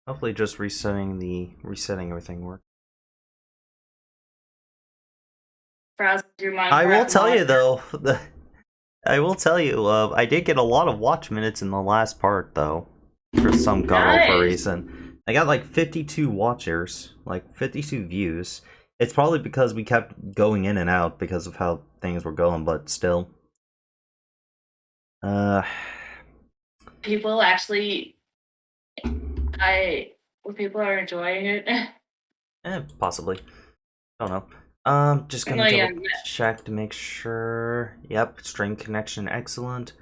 Hopefully just resetting everything works. Browse through I will Minecraft tell mod. you though, I will tell you, I did get a lot of watch minutes in the last part though, for some god awful Nice. reason. I got like 52 watchers, like 52 views. It's probably because we kept going in and out because of how things were going, but still. Uh, People actually, I people are enjoying it. possibly. I don't know. Just No, gonna yeah, double check to make sure. Yep, string connection excellent.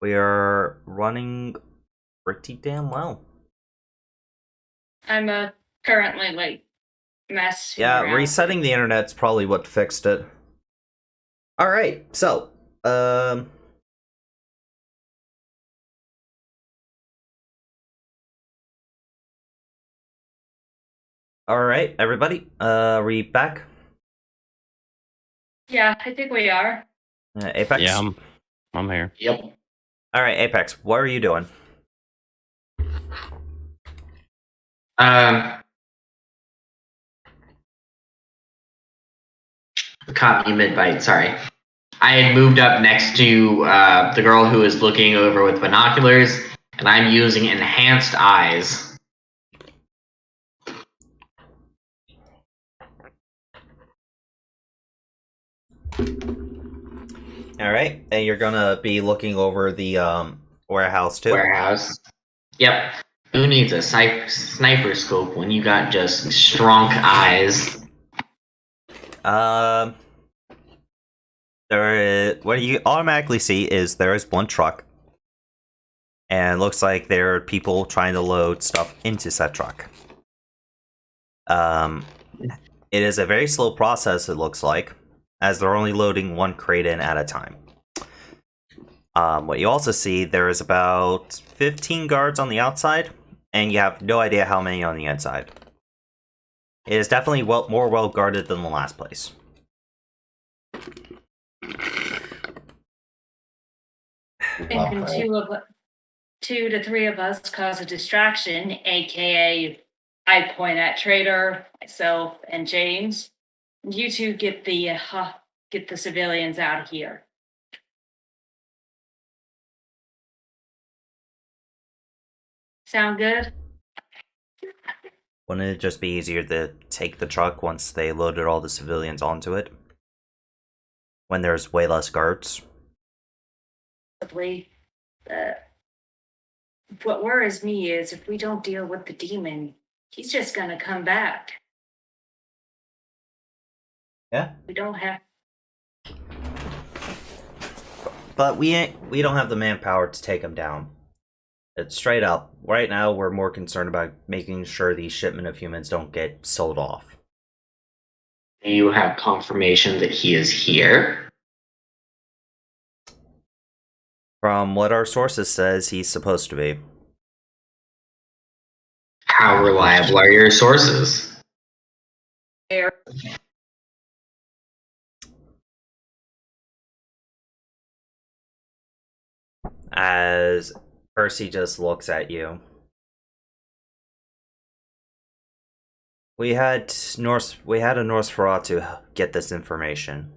We are running pretty damn well. I'm currently like messing Yeah, around with. resetting the internet's probably what fixed it. Alright, so, alright, everybody, we back? Yeah, I think we are. Apex? Yeah, I'm here. Yep. Alright, Apex, what are you doing? Um, caught me mid-bite, sorry. I had moved up next to the girl who was looking over with binoculars, and I'm using enhanced eyes. Alright, and you're gonna be looking over the, warehouse too? Warehouse. Yep. Who needs a sniper scope when you got just strong eyes? What you automatically see is there is one truck. And it looks like there are people trying to load stuff into said truck. It is a very slow process, it looks like, as they're only loading one crate in at a time. What you also see, there is about 15 guards on the outside, and you have no idea how many on the inside. It is definitely more well guarded than the last place. Thinking two to three of us cause a distraction, aka I point at Trader, myself, and James. And you two get the civilians out of here. Sound good? Wouldn't it just be easier to take the truck once they loaded all the civilians onto it? When there's way less guards? Possibly. What worries me is if we don't deal with the demon, he's just gonna come back. Yeah. We don't have. But we don't have the manpower to take him down. It's straight up. Right now, we're more concerned about making sure these shipment of humans don't get sold off. Do you have confirmation that he is here? From what our sources says, he's supposed to be. How reliable are your sources? Air. As Percy just looks at you. We had a Nosferatu get this information.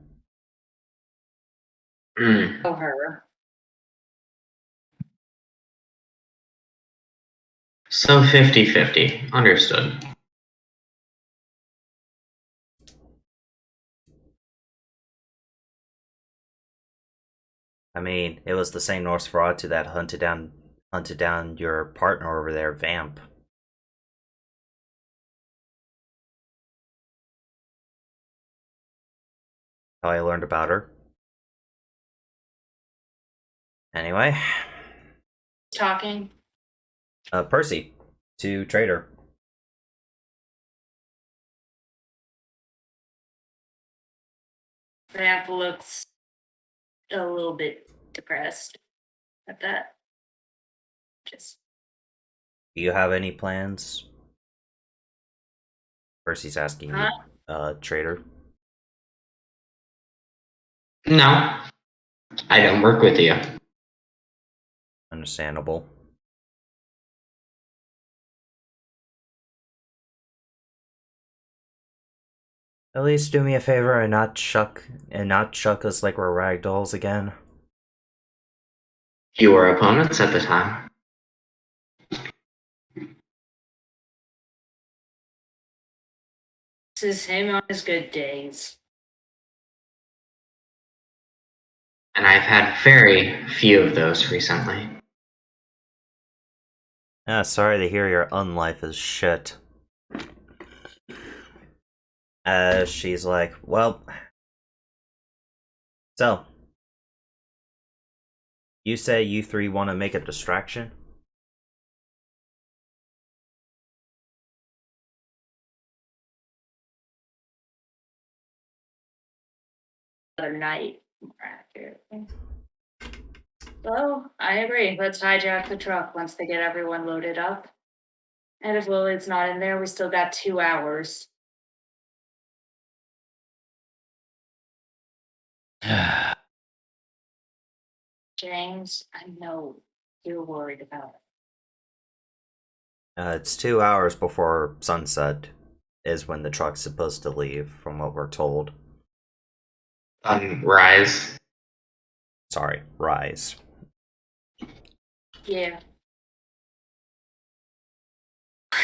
Oh, her. So 50-50. Understood. I mean, it was the same Nosferatu that hunted down your partner over there, Vamp. How I learned about her. Anyway. Talking. Percy, to Trader. Vamp looks a little bit depressed at that. Just Do you have any plans? Percy's asking you, Trader. No. I don't work with you. Understandable. At least do me a favor and not chuck us like we're ragdolls again. You were opponents at the time. This is him on his good days. And I've had very few of those recently. Sorry to hear your unlife is shit. She's like, well... So... You say you three want to make a distraction? Other night, more accurately. So, I agree. Let's hijack the truck once they get everyone loaded up. And if Lilith's not in there, we still got 2 hours. James, I know you're worried about it. It's 2 hours before sunset is when the truck's supposed to leave, from what we're told. Rise. Sorry, rise. Yeah.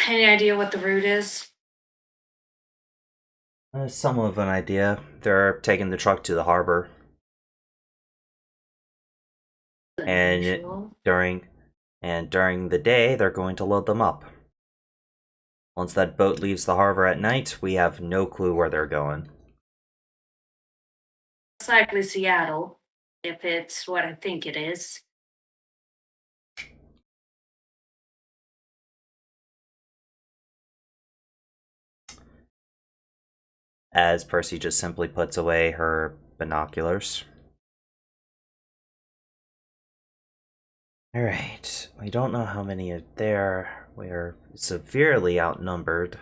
Any idea what the route is? Some of an idea. They're taking the truck to the harbor. And Unusual. during the day, they're going to load them up. Once that boat leaves the harbor at night, we have no clue where they're going. It's likely Seattle, if it's what I think it is. As Percy just simply puts away her binoculars. Alright, we don't know how many are there. We're severely outnumbered.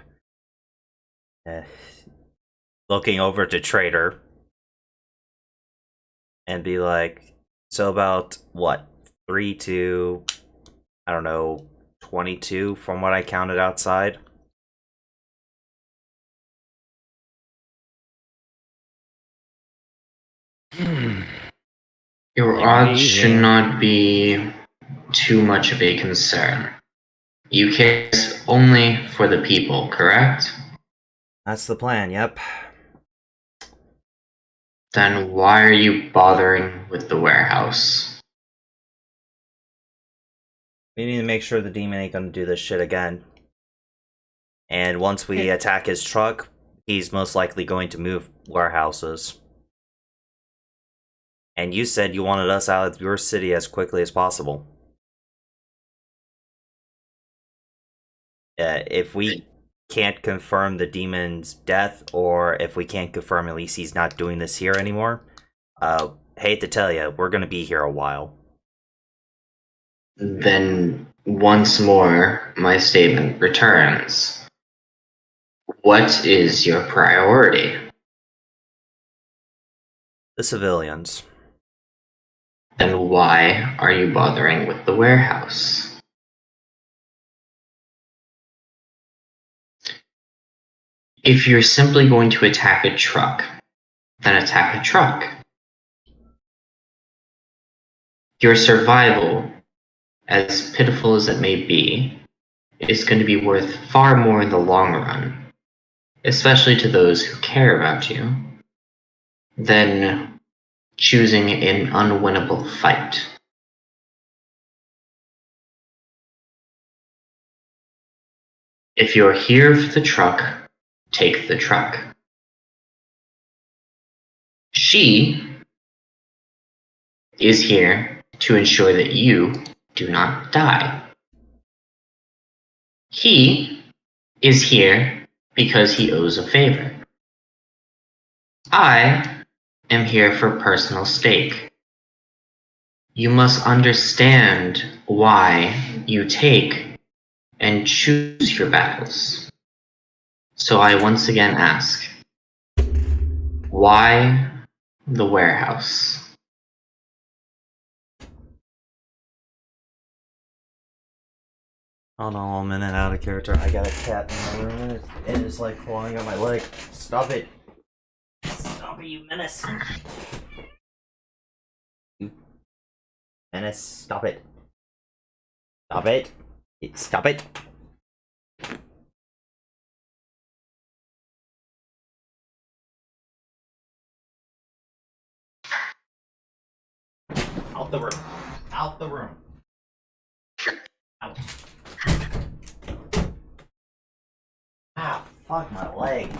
Looking over to Trader. And be like, so about, what, 3 to, I don't know, 22 from what I counted outside? Your odds should not be too much of a concern. You care only for the people, correct? That's the plan, yep. Then why are you bothering with the warehouse? We need to make sure the demon ain't gonna do this shit again. And once we attack his truck, he's most likely going to move warehouses. And you said you wanted us out of your city as quickly as possible. If we can't confirm the demon's death, or if we can't confirm at least he's not doing this here anymore, hate to tell you, we're gonna be here a while. Then, once more, my statement returns. What is your priority? The civilians. Then why are you bothering with the warehouse? If you're simply going to attack a truck, then attack a truck. Your survival, as pitiful as it may be, is going to be worth far more in the long run, especially to those who care about you, than choosing an unwinnable fight. If you're here for the truck, take the truck. She is here to ensure that you do not die. He is here because he owes a favor. I am here for personal stake. You must understand why you take and choose your battles. So I once again ask, why the warehouse? Hold on 1 minute, out of character. I got a cat in my room and it is like clawing on my leg. Stop it. Stop it, you menace! You menace, stop it. Stop it. Stop it. Out the room. Out the room. Out. Ah, fuck my leg.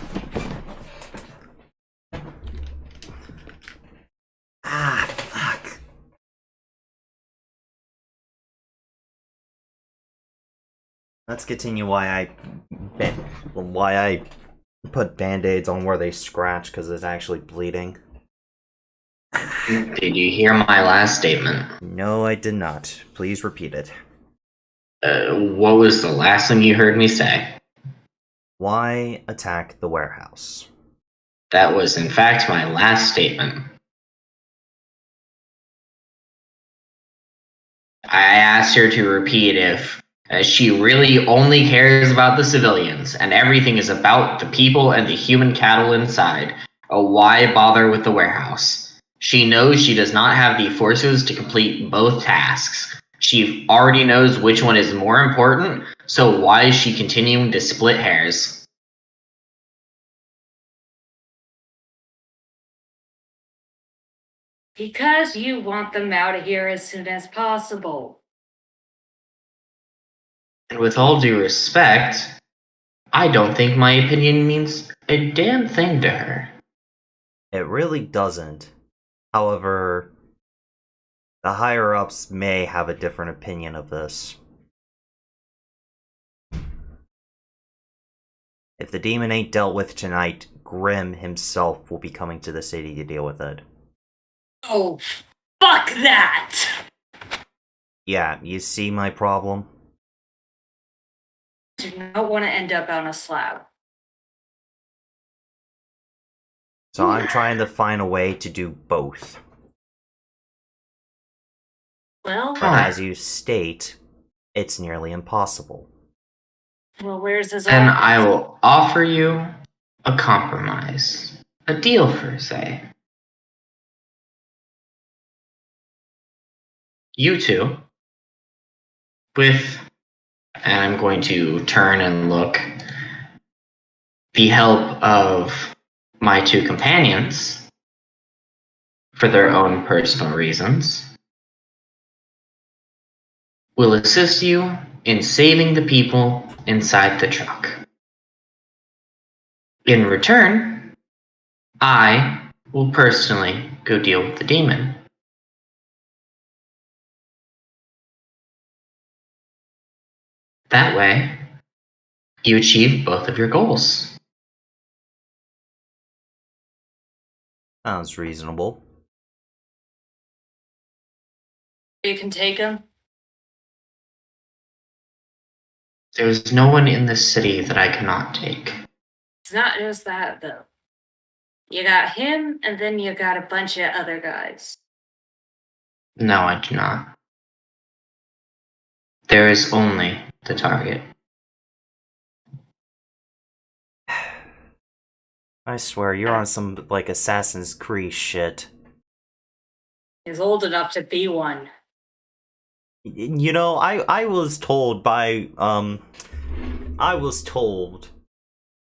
Ah, fuck. Let's continue why I put band-aids on where they scratch, because it's actually bleeding. Did you hear my last statement? No, I did not. Please repeat it. What was the last thing you heard me say? Why attack the warehouse? That was, in fact, my last statement. I asked her to repeat if she really only cares about the civilians and everything is about the people and the human cattle inside. Why bother with the warehouse? She knows she does not have the forces to complete both tasks. She already knows which one is more important, so why is she continuing to split hairs? Because you want them out of here as soon as possible. And with all due respect, I don't think my opinion means a damn thing to her. It really doesn't. However, the higher-ups may have a different opinion of this. If the demon ain't dealt with tonight, Grimm himself will be coming to the city to deal with it. Oh, fuck that! Yeah, you see my problem? I do not want to end up on a slab. So I'm trying to find a way to do both. Well, But as you state, it's nearly impossible. Where's his Then office? I will offer you a compromise. A deal, per se. You two, with, and I'm going to turn and look, the help of my two companions, for their own personal reasons, will assist you in saving the people inside the truck. In return, I will personally go deal with the demon. That way, you achieve both of your goals. Sounds reasonable. You can take him. There's no one in this city that I cannot take. It's not just that, though. You got him, and then you got a bunch of other guys. No, I do not. There is only the target. I swear, you're on some, like, Assassin's Creed shit. He's old enough to be one. You know, I was told by, I was told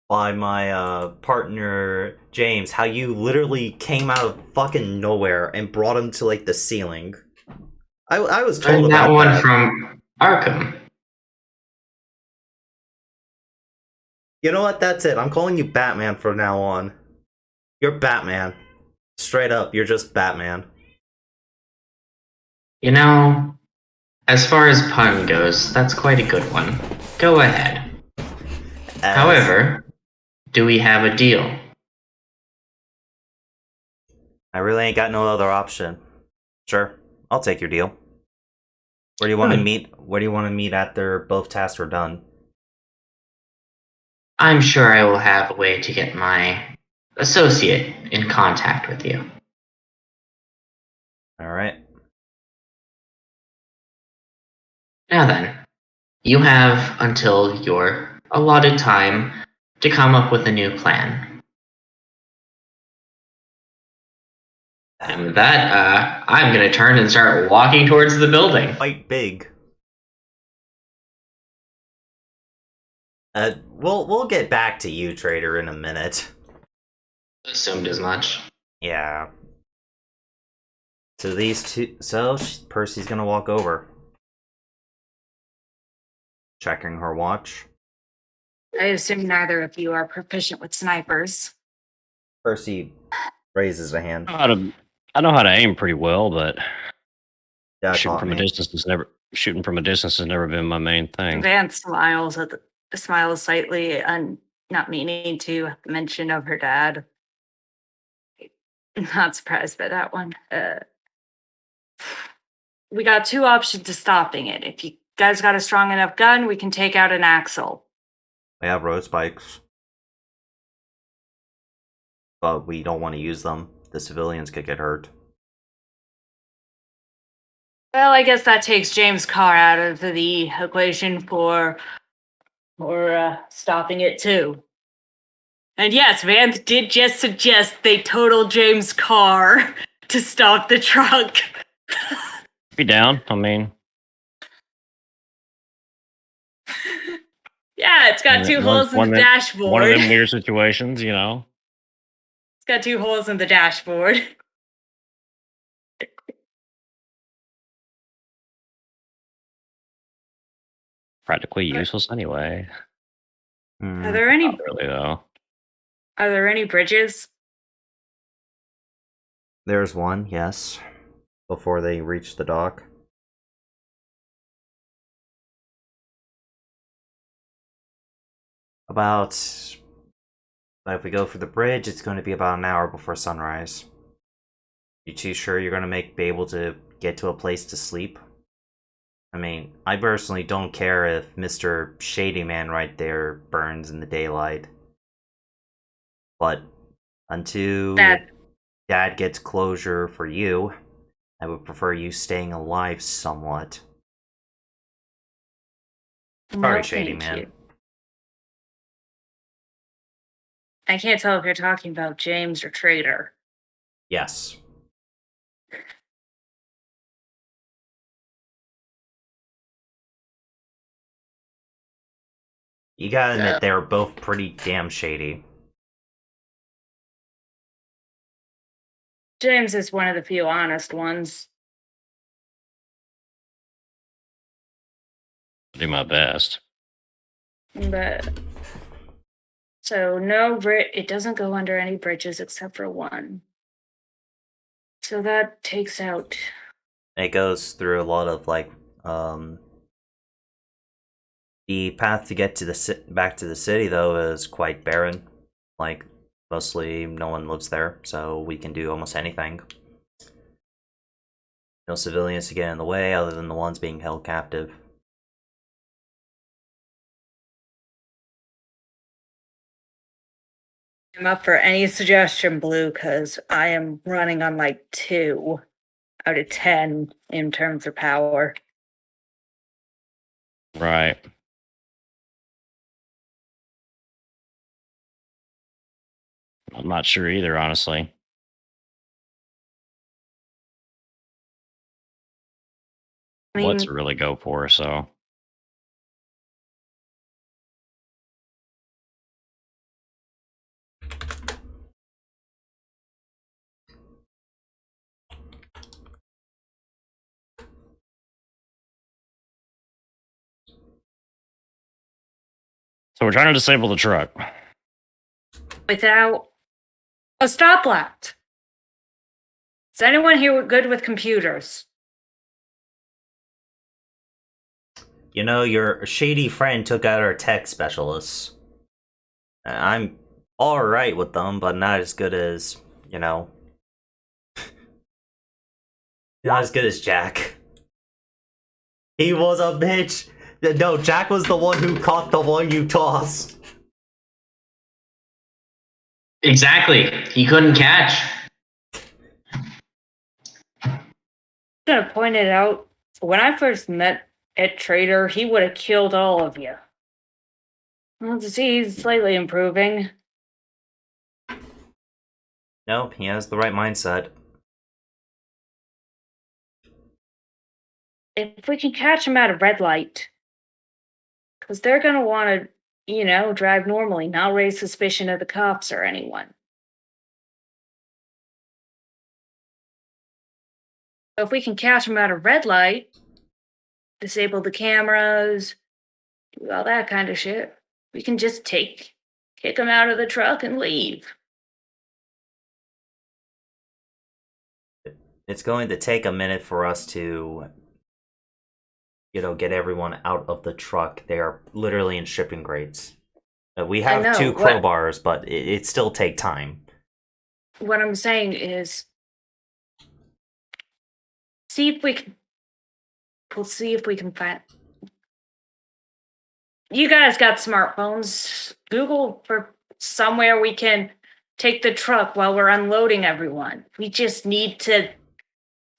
by my, partner, James, how you literally came out of fucking nowhere and brought him to, like, the ceiling. I was told And about that one that. from Arkham. You know what? That's it. I'm calling you Batman from now on. You're Batman. Straight up, you're just Batman. You know, as far as pun goes, that's quite a good one. Go ahead. However, do we have a deal? I really ain't got no other option. Sure, I'll take your deal. Where do you want to meet? Where do you want to meet after both tasks are done? I'm sure I will have a way to get my associate in contact with you. Alright. Now then, you have until your allotted time to come up with a new plan. And with that, I'm gonna turn and start walking towards the building. Quite big. We'll get back to you, Trader, in a minute. Assumed as much. Yeah. So these two. So Percy's gonna walk over, checking her watch. I assume neither of you are proficient with snipers. Percy raises a hand. I know how to aim pretty well, but Yeah, shooting from a distance has never been my main thing. Van smiles slightly and not meaning to mention of her dad. Not surprised by that one. We got two options to stopping it. If you guys got a strong enough gun, we can take out an axle. We have road spikes, but we don't want to use them. The civilians could get hurt. Well, I guess that takes James' car out of the equation for stopping it too. And yes, Van did just suggest they total James' car to stop the truck. Be down. I mean, Yeah, it's got two holes in the dashboard. One of them weird situations, you know. It's got two holes in the dashboard. Practically useless anyway. Are there any? Not really though. Are there any bridges? There's one, yes. Before they reach the dock. But if we go for the bridge, it's going to be about an hour before sunrise. You too sure you're going to be able to get to a place to sleep? I mean, I personally don't care if Mr. Shady Man right there burns in the daylight. But until Dad gets closure for you, I would prefer you staying alive somewhat. Sorry, Shady Man. I can't tell if you're talking about James or Trader. Yes. You gotta admit, they were both pretty damn shady. James is one of the few honest ones. Do my best. But so no it doesn't go under any bridges except for one. So that takes out. It goes through a lot of like the path to get to back to the city though is quite barren. Like mostly no one lives there, so we can do almost anything. No civilians to get in the way other than the ones being held captive. I'm up for any suggestion, Blue, because I am running on like 2 out of 10 in terms of power. Right. I'm not sure either, honestly. I mean, What to really go for, so. So we're trying to disable the truck. without a stop light. Is anyone here good with computers? You know, your shady friend took out our tech specialists. I'm alright with them, but not as good as, you know... not as good as Jack. He was a bitch! No, Jack was the one who caught the one you tossed. Exactly. He couldn't catch. I'm gonna point it out. When I first met Ed Trader, he would have killed all of you. Well, to see he's slightly improving. Nope, he has the right mindset. if we can catch them at a red light, because they're going to want to, drive normally, not raise suspicion of the cops or anyone. So if we can catch them at a red light, disable the cameras, do all that kind of shit, we can just kick them out of the truck and leave. It's going to take a minute for us to, get everyone out of the truck. They are literally in shipping crates. We have know, 2 what- crowbars, but it still take time. What I'm saying is, we'll see if we can find. You guys got smartphones. Google for somewhere we can take the truck while we're unloading everyone. We just need to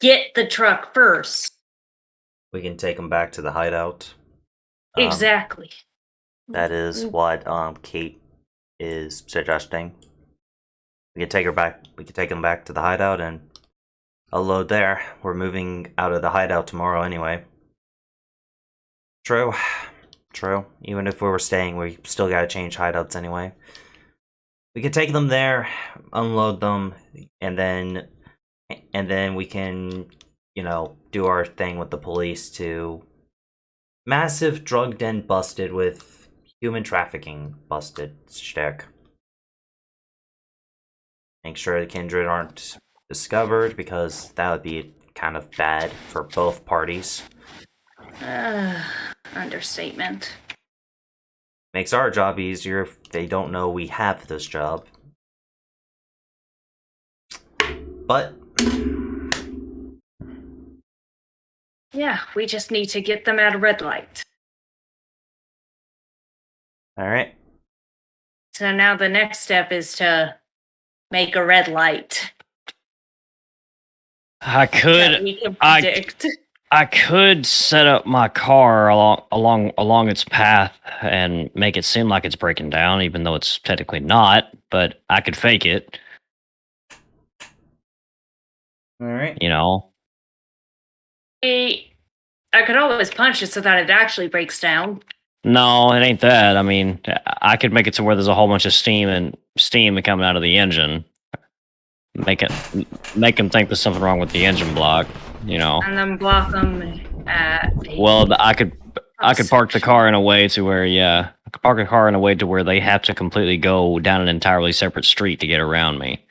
get the truck first. We can take them back to the hideout. Exactly. That is what Kate is suggesting. We can take her back. We can take them back to the hideout and unload there. We're moving out of the hideout tomorrow anyway. True. Even if we were staying, we still gotta change hideouts anyway. We can take them there, unload them, and then we can, do our thing with the police to massive drug den busted with human trafficking busted shtick. Make sure the kindred aren't discovered, because that would be kind of bad for both parties. Understatement. Makes our job easier if they don't know we have this job. But Yeah, we just need to get them at a red light. alright. So now the next step is to make a red light I that could we can I- predict. I could set up my car along its path and make it seem like it's breaking down, even though it's technically not. But I could fake it, Alright. I could always punch it so that it actually breaks down. No, it ain't that. I mean, I could make it to where there's a whole bunch of steam coming out of the engine. Make them think there's something wrong with the engine block. And then block them at Well, I could park the car in a way to where, I could park a car in a way to where they have to completely go down an entirely separate street to get around me.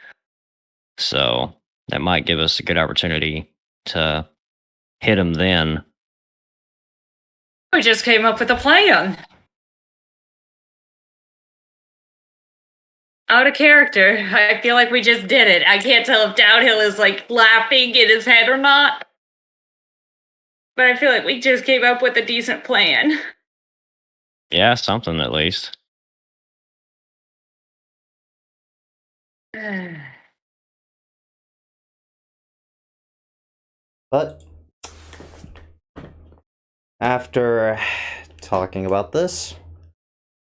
So that might give us a good opportunity to hit them then. We just came up with a plan. Out of character. I feel like we just did it. I can't tell if Downhill is laughing in his head or not. But I feel like we just came up with a decent plan. Yeah, something at least. But after talking about this,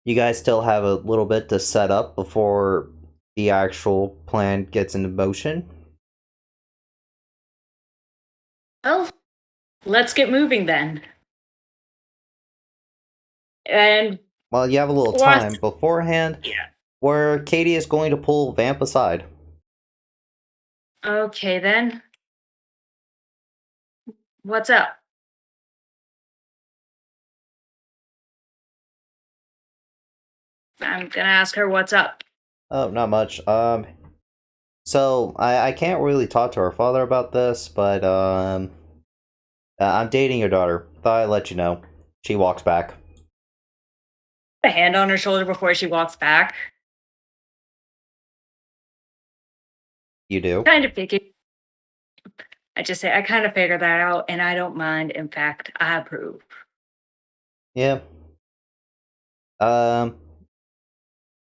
you guys still have a little bit to set up before the actual plan gets into motion. Well, let's get moving then. And Well, you have a little What? time beforehand. Yeah. Where Katie is going to pull Vamp aside. okay then. What's up? I'm gonna ask her what's up. Oh, not much. So I can't really talk to her father about this, but I'm dating your daughter. Thought I'd let you know. She walks back. A hand on her shoulder before she walks back. You do? Kind of figured. I just say I kind of figured that out, and I don't mind. In fact, I approve. Yeah.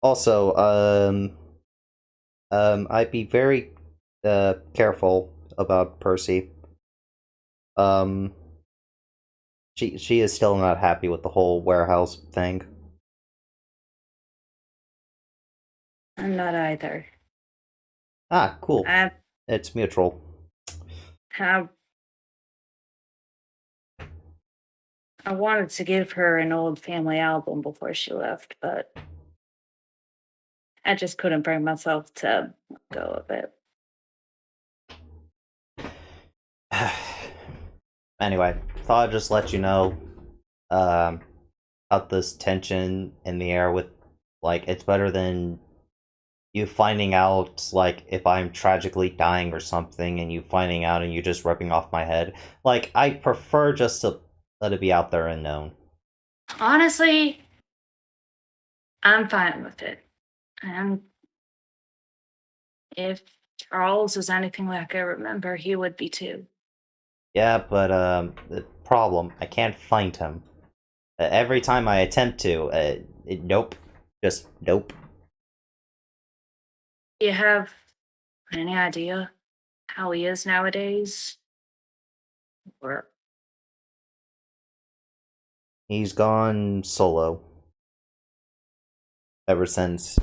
Also, I'd be very careful about Percy. She is still not happy with the whole warehouse thing. I'm not either. Ah, cool. I It's mutual. have. I wanted to give her an old family album before she left, but I just couldn't bring myself to let go of it. Anyway, thought I'd just let you know um, about this tension in the air with, like, it's better than you finding out, like, if I'm tragically dying or something, and you finding out and you just ripping off my head. Like, I prefer just to let it be out there and known. Honestly, I'm fine with it. And if Charles was anything like I remember, he would be too. Yeah, but the problem, I can't find him. Every time I attempt to, nope, just nope. Do you have any idea how he is nowadays? Or He's gone solo ever since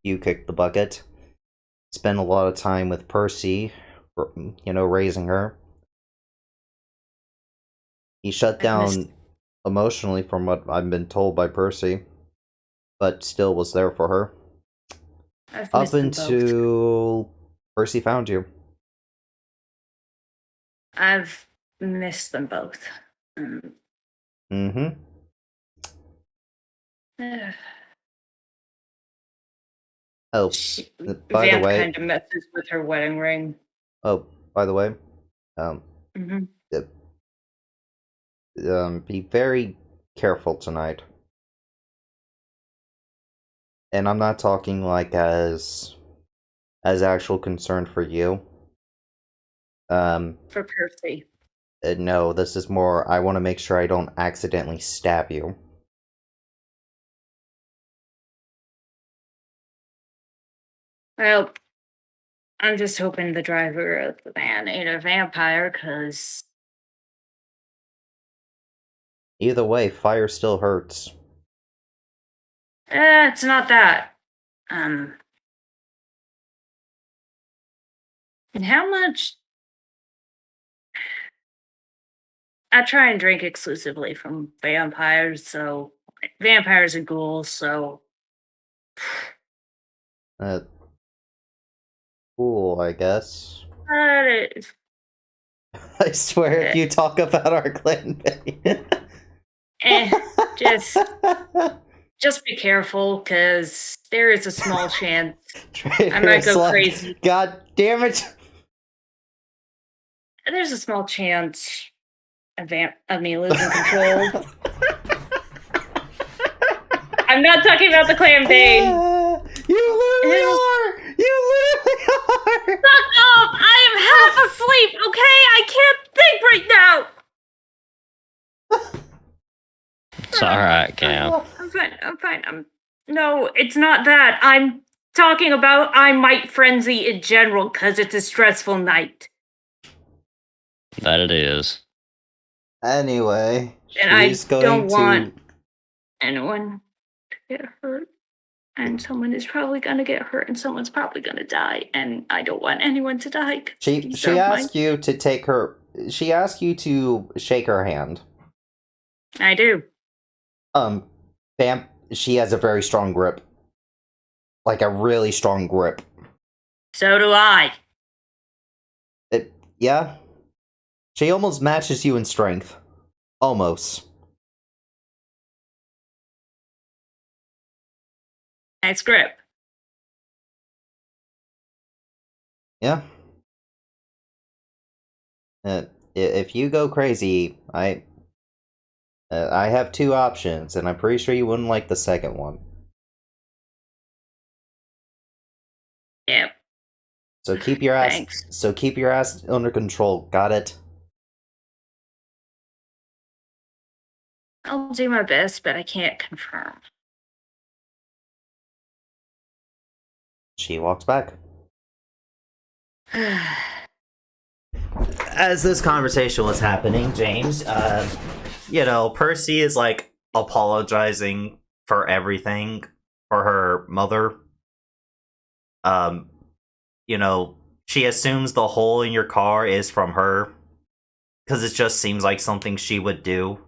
you kicked the bucket. Spent a lot of time with Percy, raising her. He shut down emotionally from what I've been told by Percy, but still was there for her. I've Up missed them both. until Percy found you. I've missed them both. Mm-hmm. Eh, Oh, by the Vamp way, kind of messes with her wedding ring. um, Mm-hmm. be very careful tonight. And I'm not talking like as actual concern for you. For Percy. No, this is more, I want to make sure I don't accidentally stab you. Well, I'm just hoping the driver of the van ain't a vampire, because Either way, fire still hurts. it's not that. And how much? I try and drink exclusively from vampires, so vampires and ghouls, so Uh, cool, I guess. it's, I swear, if you talk about our clan, just be careful, because there is a small chance I might go crazy. God damn it! There's a small chance of me losing control. I'm not talking about the clan bane. You literally are! You literally are! Fuck up! I am half asleep, okay? I can't think right now! It's alright, Cam. I'm fine. No, it's not that. I'm talking about I might frenzy in general, because it's a stressful night. That it is. Anyway, And I she's going don't to... want anyone to get hurt. And someone is probably gonna get hurt, and someone's probably gonna die, and I don't want anyone to die. She asked you to take her... She asked you to shake her hand. I do. She has a very strong grip. Like a really strong grip. So do I. Yeah? She almost matches you in strength. Almost. Nice grip. Yeah. If you go crazy, I have two options, and I'm pretty sure you wouldn't like the second one. Yep. So keep your ass. Thanks. So keep your ass under control. Got it? I'll do my best, but I can't confirm. She walks back. As this conversation was happening, James, Percy is like apologizing for everything for her mother. She assumes the hole in your car is from her because it just seems like something she would do.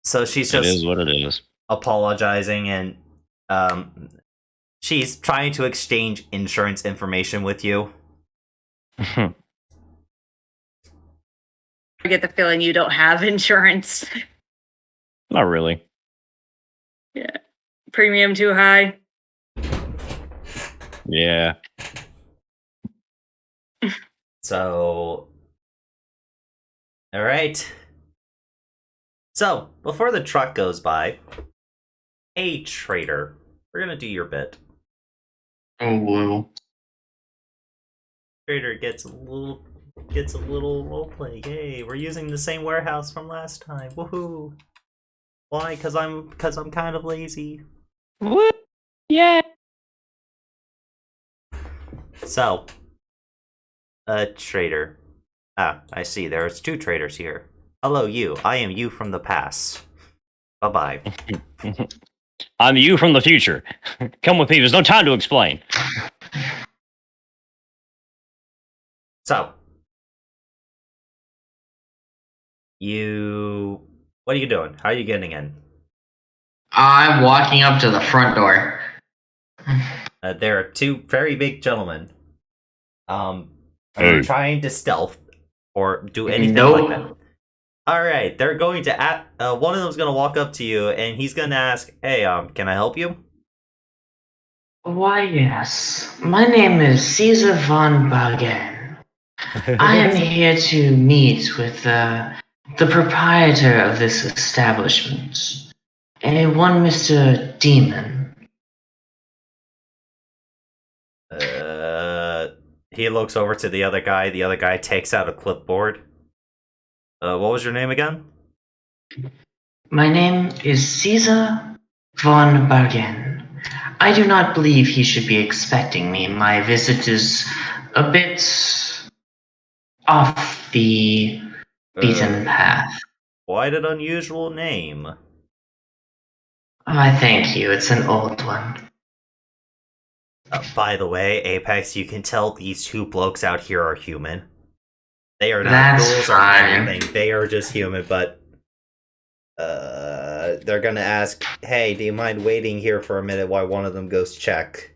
So she's It just is what it is. apologizing, and she's trying to exchange insurance information with you. I get the feeling you don't have insurance. Not really. Yeah. Premium too high. Yeah. So, all right. So, before the truck goes by, hey trader, we're gonna do your bit. Oh, whoa. Trader gets a little roleplay. Hey, we're using the same warehouse from last time. Woohoo! Why? Cause I'm kind of lazy. Woo! Yeah. So, trader. Ah, I see. There's two traders here. Hello, you. I am you from the past. Bye bye. I'm you from the future. Come with me. There's no time to explain. So, what are you doing? How are you getting in? I'm walking up to the front door. There are two very big gentlemen. Are Hey. you trying to stealth or do anything Nope. like that? All right, they're going to one of them's going to walk up to you and he's going to ask, "Hey, can I help you?" Why, yes. My name is Caesar von Bargen. I am here to meet with the proprietor of this establishment, one Mr. Demon. He looks over to the other guy. The other guy takes out a clipboard. What was your name again? My name is Caesar von Bargen. I do not believe he should be expecting me. My visit is a bit off the beaten path. Quite an unusual name. I thank you. It's an old one. By the way, Apex, you can tell these two blokes out here are human. They are not That's ghouls or fine. anything. They are just human, but they're gonna ask, "Hey, do you mind waiting here for a minute while one of them goes check?"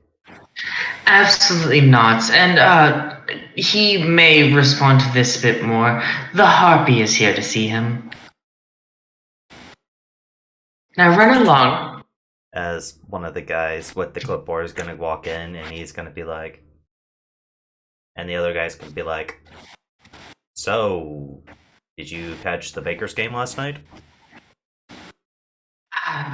Absolutely not. And he may respond to this a bit more. The Harpy is here to see him. Now run along. As one of the guys with the clipboard is gonna walk in, and he's gonna be like, and the other guy's gonna be like, "So, did you catch the Bakers game last night?"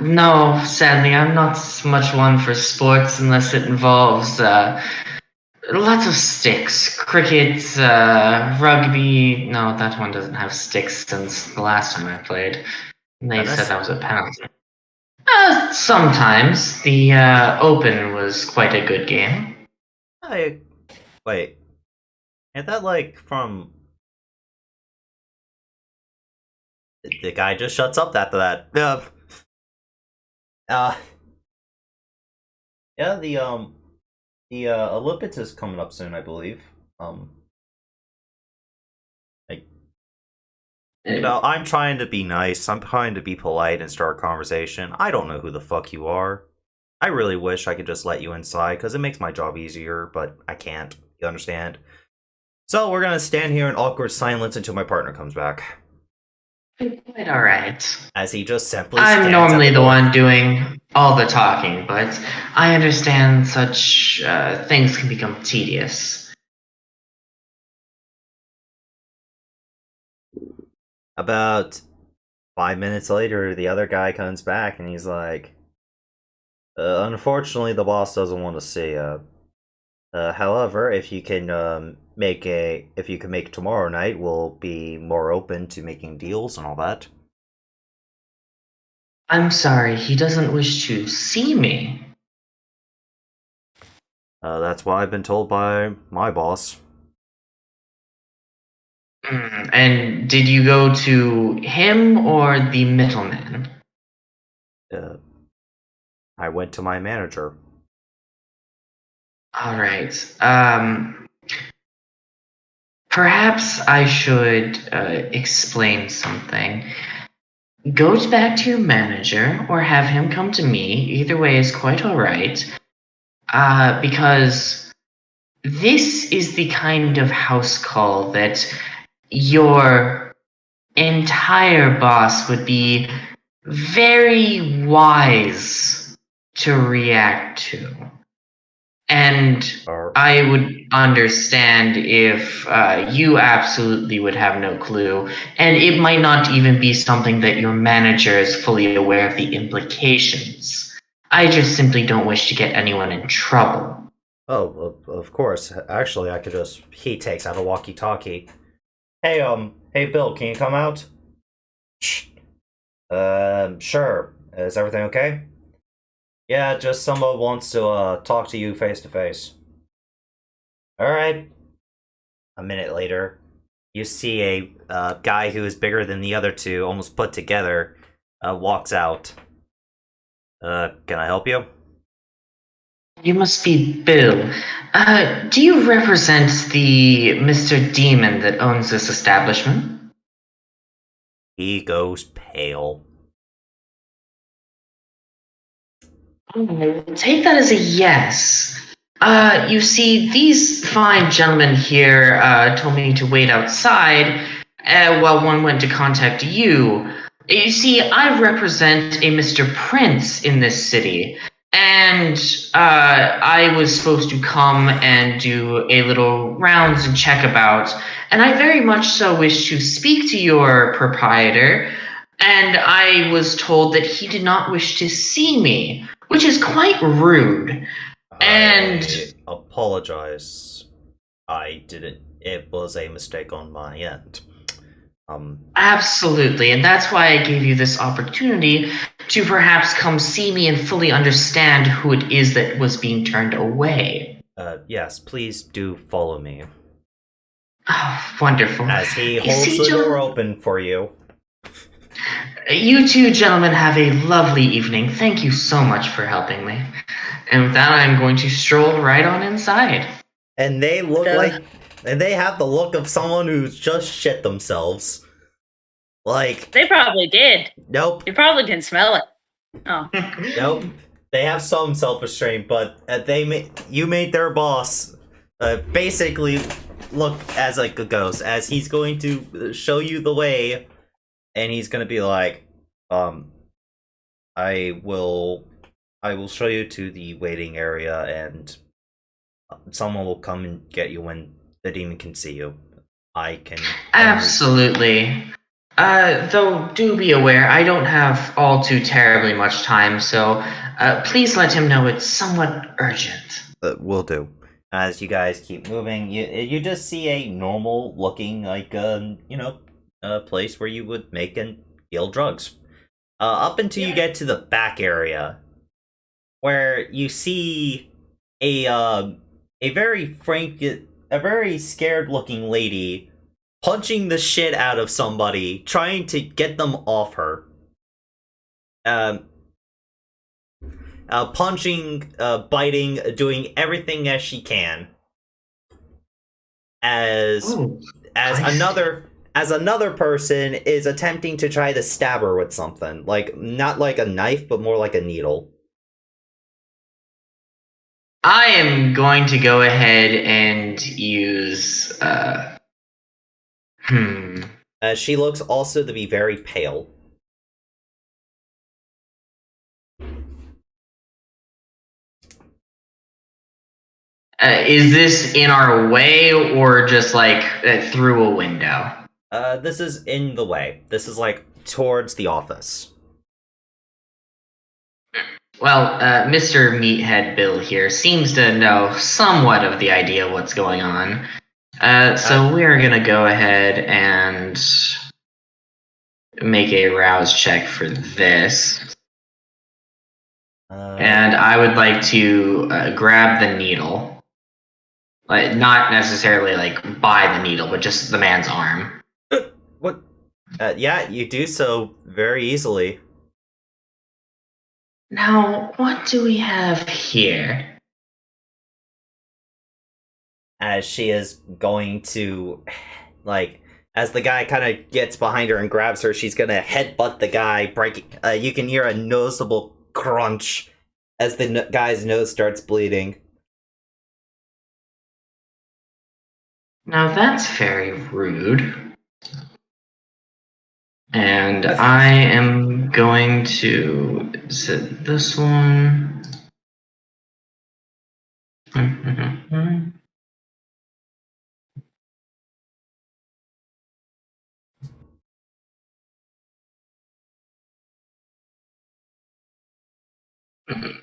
No, sadly, I'm not much one for sports unless it involves lots of sticks. Cricket, rugby. No, that one doesn't have sticks since the last time I played. They Tennis? said that was a penalty. Sometimes. The Open was quite a good game. Wait. Ain't that like from... The guy just shuts up after that. Yeah, the Olympics is coming up soon, I believe. I'm trying to be nice. I'm trying to be polite and start a conversation. I don't know who the fuck you are. I really wish I could just let you inside, because it makes my job easier, but I can't. You understand? So we're gonna stand here in awkward silence until my partner comes back. Quite alright. As he just simply I'm stands normally at the door. one doing all the talking, but I understand such things can become tedious. About 5 minutes later, the other guy comes back and he's like, "Unfortunately, the boss doesn't want to see you. However, if you can make tomorrow night, we'll be more open to making deals and all that." I'm sorry, he doesn't wish to see me. That's what I've been told by my boss. And did you go to him or the middleman? I went to my manager. Alright. Perhaps I should explain something. go back to your manager or have him come to me. Either way is quite alright. Because this is the kind of house call that your entire boss would be very wise to react to. And I would understand if you absolutely would have no clue, and it might not even be something that your manager is fully aware of the implications. I just simply don't wish to get anyone in trouble. Oh, of course. Actually, I could just... He takes out a walkie-talkie. Hey, Bill, can you come out? Sure. Is everything okay? Yeah, just someone wants to, talk to you face to face. Alright. A minute later, you see a guy who is bigger than the other two, almost put together, walks out. Can I help you? You must be Bill. Do you represent the Mr. Demon that owns this establishment? He goes pale. Take that as a yes. You see, these fine gentlemen here told me to wait outside while one went to contact you. You see, I represent a Mr. Prince in this city, and I was supposed to come and do a little rounds and check about, and I very much so wish to speak to your proprietor, and I was told that he did not wish to see me, which is quite rude. And I apologize. I didn't. It was a mistake on my end. Absolutely, and that's why I gave you this opportunity to perhaps come see me and fully understand who it is that was being turned away. Yes, please do follow me. Oh, wonderful. As he holds the door open for you. You two gentlemen have a lovely evening. Thank you so much for helping me. And with that, I'm going to stroll right on inside. And they look like... And they have the look of someone who's just shit themselves. Like... They probably did. Nope. You probably can smell it. Oh. Nope. They have some self-restraint, but you made their boss basically look as like a ghost, as he's going to show you the way, and he's gonna be like, I will show you to the waiting area, and someone will come and get you when the demon can see you. I can... Absolutely. Though, do be aware, I don't have all too terribly much time, so please let him know it's somewhat urgent. Will do. As you guys keep moving, you just see a normal looking, like, a place where you would make and deal drugs. Up until you get to the back area, where you see a very scared looking lady punching the shit out of somebody, trying to get them off her. Punching, biting, doing everything as she can. As another person is attempting to try to stab her with something. Like, not like a knife, but more like a needle. I am going to go ahead and use, She looks also to be very pale. Is this in our way or just like through a window? This is in the way. This is like towards the office. Well, Mr. Meathead Bill here seems to know somewhat of the idea of what's going on. So we're gonna go ahead and make a rouse check for this. And I would like to grab the needle. Like, not necessarily like by the needle, but just the man's arm. What? Yeah, you do so very easily. Now, what do we have here? As she is going to, like, As the guy kind of gets behind her and grabs her, she's gonna headbutt the guy, breaking. You can hear a noticeable crunch as the guy's nose starts bleeding. Now that's very rude. And I am going to set this one.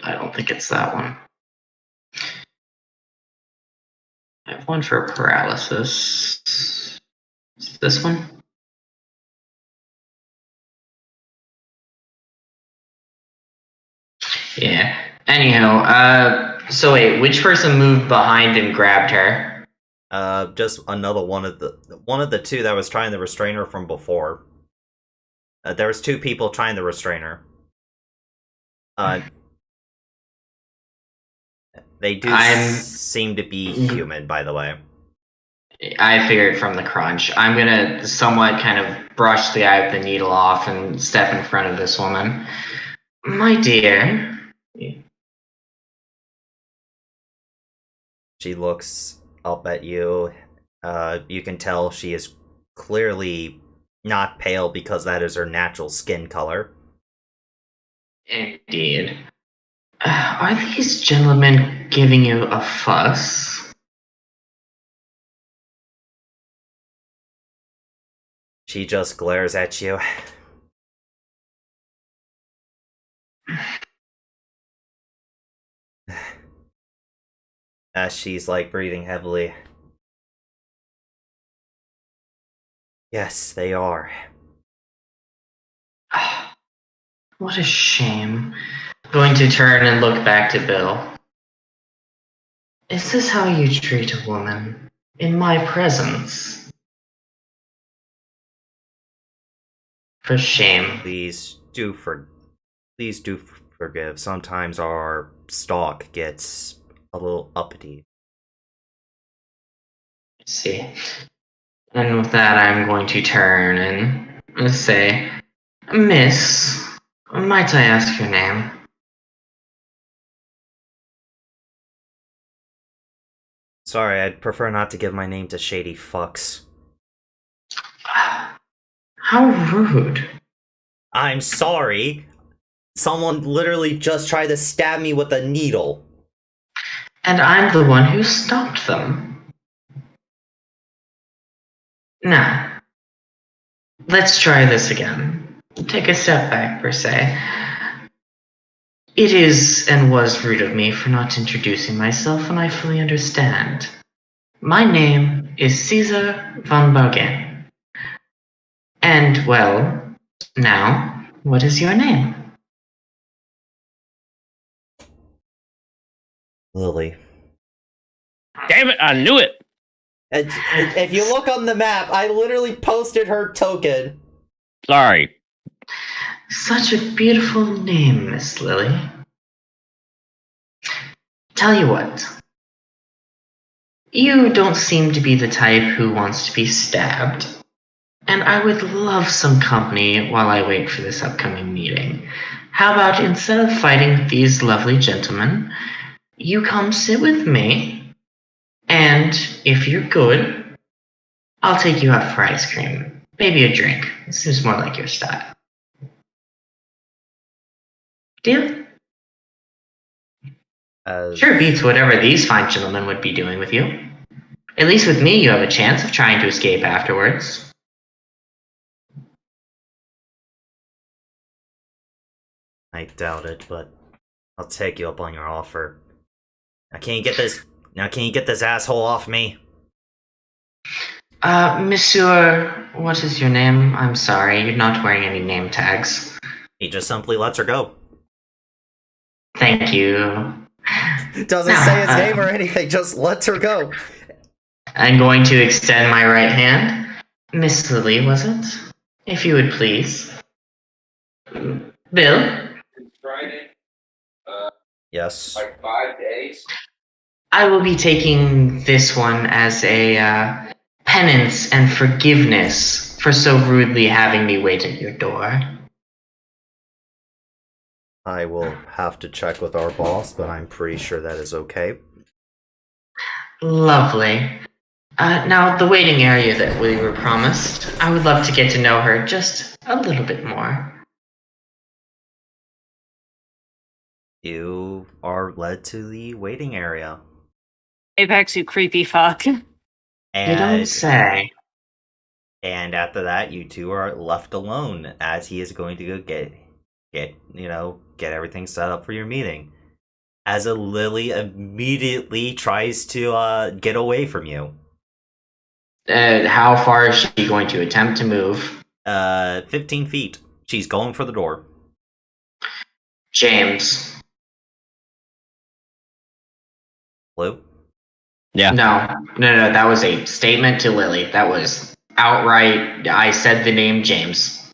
I don't think it's that one. I have one for paralysis. Is this one? Yeah. Anyhow, so wait, which person moved behind and grabbed her? Just another one of the two that was trying to restrain her from before. There was two people trying to restrain her. They do seem to be human, by the way. I figured from the crunch. I'm gonna somewhat kind of brush the guy with the needle off and step in front of this woman. My dear. She looks up at you. You can tell she is clearly not pale because that is her natural skin color. Indeed. Are these gentlemen giving you a fuss? She just glares at you. As she's like breathing heavily. Yes, they are. What a shame. Going to turn and look back to Bill. Is this how you treat a woman? In my presence? For shame. Please do forgive. Sometimes our stock gets a little uppity. See. And with that, I'm going to turn and say, Miss, might I ask your name? Sorry, I'd prefer not to give my name to shady fucks. How rude. I'm sorry. Someone literally just tried to stab me with a needle. And I'm the one who stopped them. Now, let's try this again. Take a step back, per se. It is and was rude of me for not introducing myself, and I fully understand. My name is Caesar von Bargain. And, well, now, what is your name? Lily. Damn it, I knew it! If you look on the map, I literally posted her token. Sorry. Such a beautiful name, Miss Lily. Tell you what. You don't seem to be the type who wants to be stabbed. And I would love some company while I wait for this upcoming meeting. How about instead of fighting with these lovely gentlemen, you come sit with me, and if you're good, I'll take you out for ice cream. Maybe a drink. It seems more like your style. Deal? Sure beats whatever these fine gentlemen would be doing with you. At least with me, you have a chance of trying to escape afterwards. I doubt it, but I'll take you up on your offer. Now can you get this asshole off me? Monsieur, what is your name? I'm sorry, you're not wearing any name tags. He just simply lets her go. Thank you. Doesn't say his name or anything, just lets her go. I'm going to extend my right hand. Miss Lily, was it? If you would please. Bill? Friday. Yes. Like 5 days. I will be taking this one as a penance and forgiveness for so rudely having me wait at your door. I will have to check with our boss, but I'm pretty sure that is okay. Lovely. Now, the waiting area that we were promised, I would love to get to know her just a little bit more. You are led to the waiting area. Apex, you creepy fuck. You don't say. And after that, you two are left alone as he is going to go get everything set up for your meeting. As a Lily immediately tries to get away from you. How far is she going to attempt to move? 15 feet. She's going for the door. James. Blue? Yeah. No, that was a statement to Lily. That was outright, I said the name James.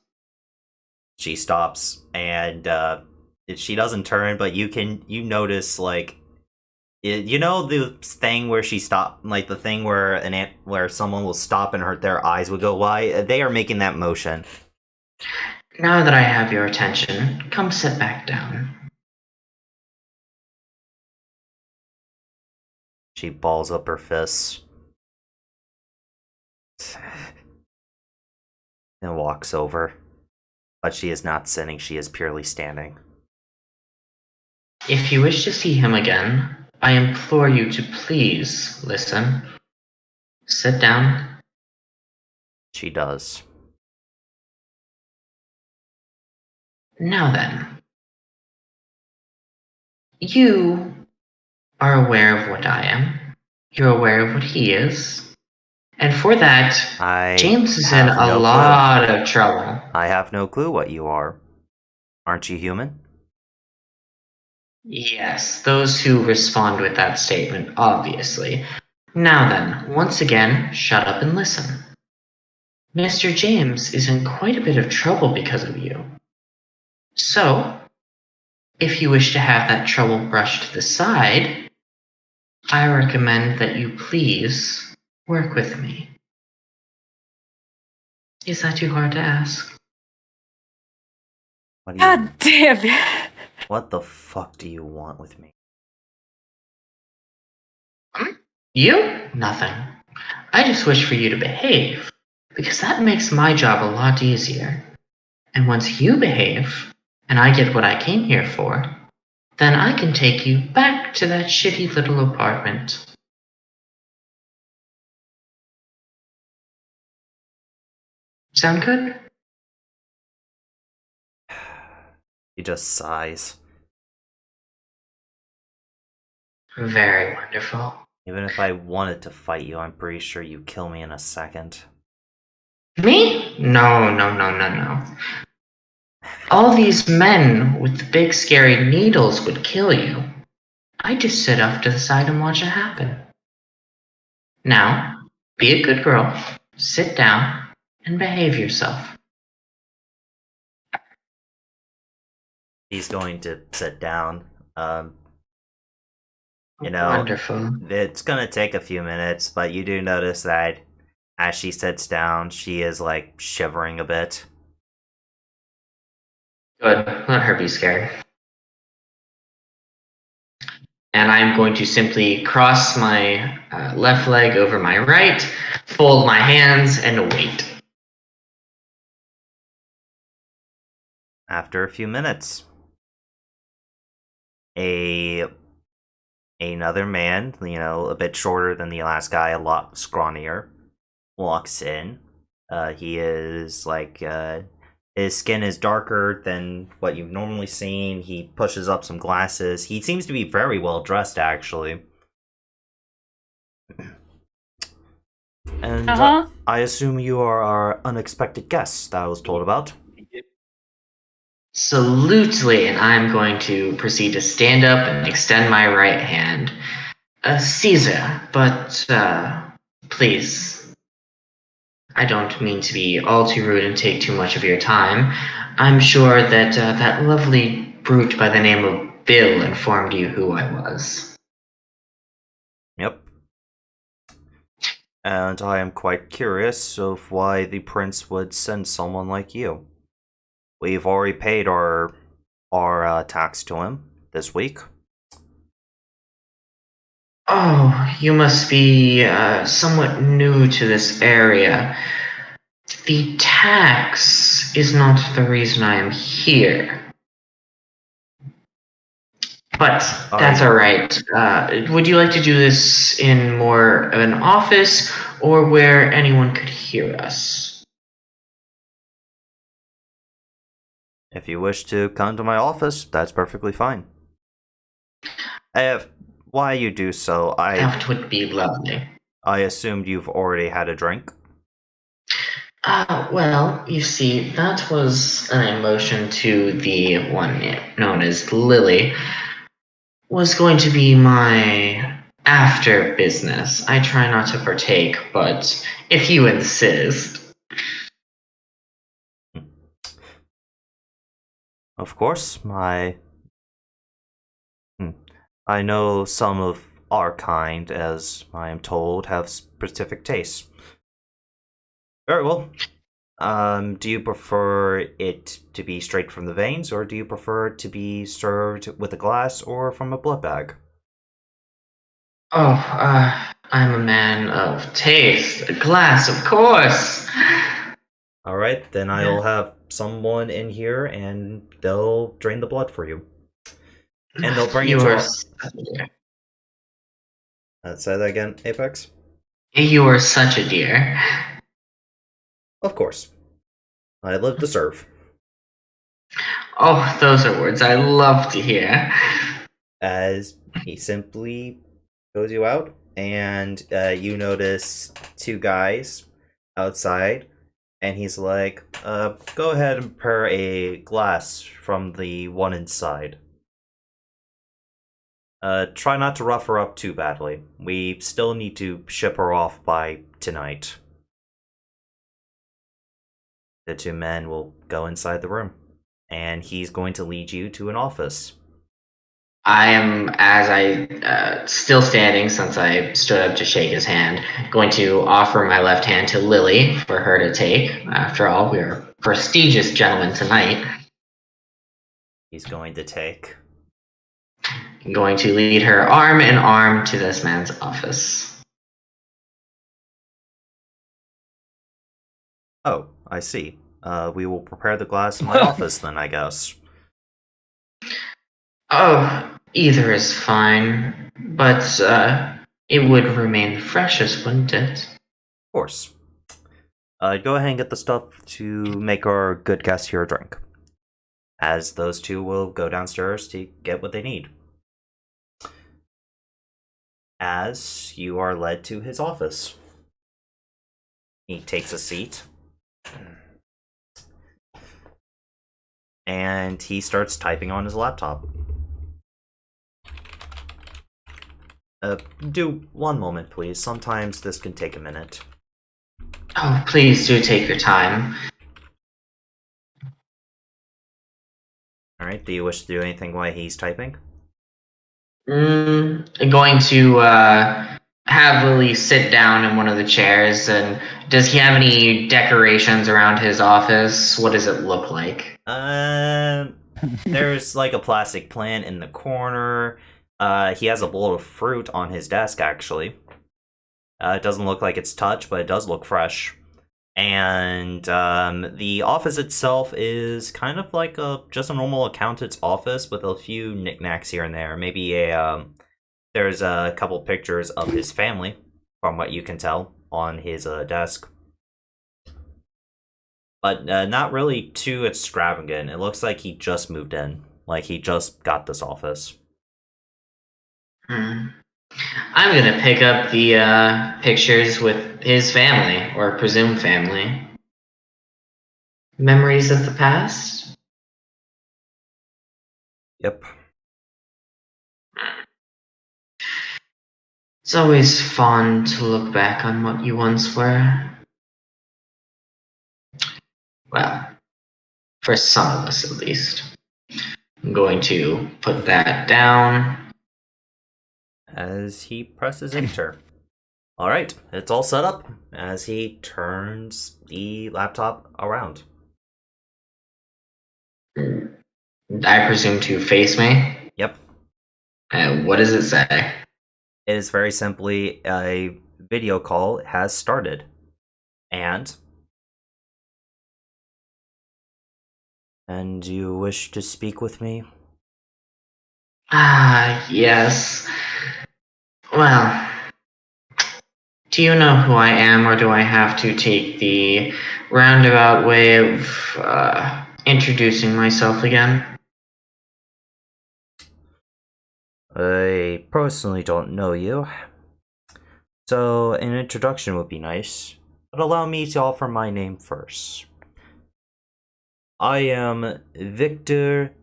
She stops and she doesn't turn, but you notice like you know the thing where she stopped, like the thing where where someone will stop and their eyes would go wide. They are making that motion. Now that I have your attention, come sit back down. She balls up her fists and walks over, but she is not sitting. She is purely standing. If you wish to see him again, I implore you to please listen. Sit down. She does. Now then. You are aware of what I am. You're aware of what he is. And for that, James is in a lot of trouble. I have no clue what you are. Aren't you human? Yes, those who respond with that statement, obviously. Now then, once again, shut up and listen. Mr. James is in quite a bit of trouble because of you. So, if you wish to have that trouble brushed to the side, I recommend that you please work with me. Is that too hard to ask? What do you, God damn it. what the fuck do you want with me? You? Nothing. I just wish for you to behave, because that makes my job a lot easier. And once you behave, and I get what I came here for, then I can take you back to that shitty little apartment. Sound good? He just sighs. Very wonderful. Even if I wanted to fight you, I'm pretty sure you'd kill me in a second. Me? No. All these men with the big scary needles would kill you. I just sit off to the side and watch it happen. Now, be a good girl, sit down, and behave yourself. He's going to sit down. Wonderful. It's gonna take a few minutes, but you do notice that as she sits down, she is like shivering a bit. Good. Let her be scared. And I'm going to simply cross my left leg over my right, fold my hands, and wait. After a few minutes, another man, a bit shorter than the last guy, a lot scrawnier, walks in. He is like his skin is darker than what you've normally seen. He pushes up some glasses. He seems to be very well dressed, actually. And I assume you are our unexpected guests that I was told about. Absolutely, and I'm going to proceed to stand up and extend my right hand. Caesar, but please, I don't mean to be all too rude and take too much of your time. I'm sure that that lovely brute by the name of Bill informed you who I was. Yep. And I am quite curious of why the prince would send someone like you. We've already paid our tax to him this week. Oh, you must be somewhat new to this area. The tax is not the reason I am here. But that's alright. Would you like to do this in more of an office or where anyone could hear us? If you wish to come to my office, that's perfectly fine. While you do so, That would be lovely. I assumed you've already had a drink. Well, you see, that was an emotion to the one known as Lily. Was going to be my after business. I try not to partake, but if you insist. Of course, I know some of our kind, as I am told, have specific tastes. Very well. Do you prefer it to be straight from the veins, or do you prefer it to be served with a glass or from a blood bag? Oh, I'm a man of taste. A glass, of course. Alright, then I'll have someone in here and they'll drain the blood for you. And they'll bring it to our... Say that again, Apex? You are such a dear. Of course. I live to serve. Oh, those are words I love to hear. As he simply goes you out, and you notice two guys outside, and he's like, go ahead and prepare a glass from the one inside. Try not to rough her up too badly. We still need to ship her off by tonight. The two men will go inside the room, and he's going to lead you to an office. I am, as I still standing since I stood up to shake his hand, going to offer my left hand to Lily for her to take. After all, we are prestigious gentlemen tonight. He's going to take. I'm going to lead her arm in arm to this man's office. Oh, I see. We will prepare the glass in my office then, I guess. Oh, either is fine, but it would remain the freshest, wouldn't it? Of course. Go ahead and get the stuff to make our good guest here a drink. As those two will go downstairs to get what they need. As you are led to his office. He takes a seat. And he starts typing on his laptop. Do one moment, please. Sometimes this can take a minute. Oh, please do take your time. Alright, do you wish to do anything while he's typing? I'm going to have Lily sit down in one of the chairs, and does he have any decorations around his office? What does it look like? There's like a plastic plant in the corner. He has a bowl of fruit on his desk, actually. It doesn't look like it's touched, but it does look fresh. And the office itself is kind of like just a normal accountant's office with a few knickknacks here and there. Maybe there's a couple pictures of his family, from what you can tell, on his desk. But not really too extravagant. It looks like he just moved in. Like he just got this office. I'm gonna pick up the pictures with his family, or presumed family. Memories of the past? Yep. It's always fun to look back on what you once were. Well, for some of us at least. I'm going to put that down. As he presses enter, Alright, it's all set up as he turns the laptop around. I presume to face me. Yep. What does it say? It is very simply a video call has started. And you wish to speak with me? Ah, yes. Well, do you know who I am, or do I have to take the roundabout way of introducing myself again? I personally don't know you, so an introduction would be nice, but allow me to offer my name first. I am Victor,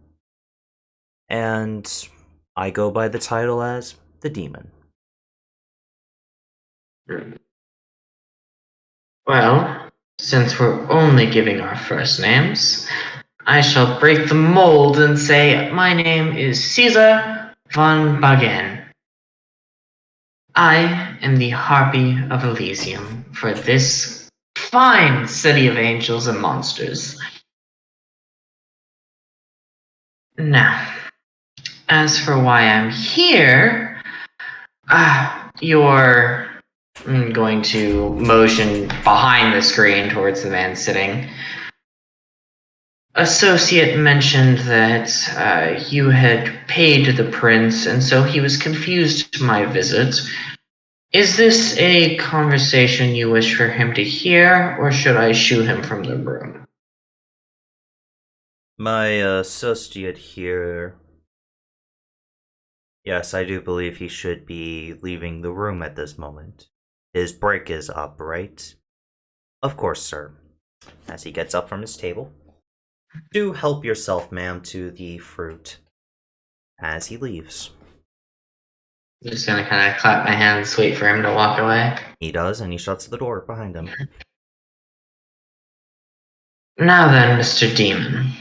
and I go by the title as the Demon. Well, since we're only giving our first names, I shall break the mold and say my name is Caesar von Bagen. I am the Harpy of Elysium for this fine city of angels and monsters. Now, as for why I'm here, you're going to motion behind the screen towards the man sitting. Associate mentioned that you had paid the prince, and so he was confused to my visit. Is this a conversation you wish for him to hear, or should I shoo him from the room? My associate here... Yes, I do believe he should be leaving the room at this moment. His break is up, right? Of course, sir. As he gets up from his table. Do help yourself, ma'am, to the fruit. As he leaves. I'm just gonna kind of clap my hands, wait for him to walk away. He does, and he shuts the door behind him. Now then, Mr. Demon.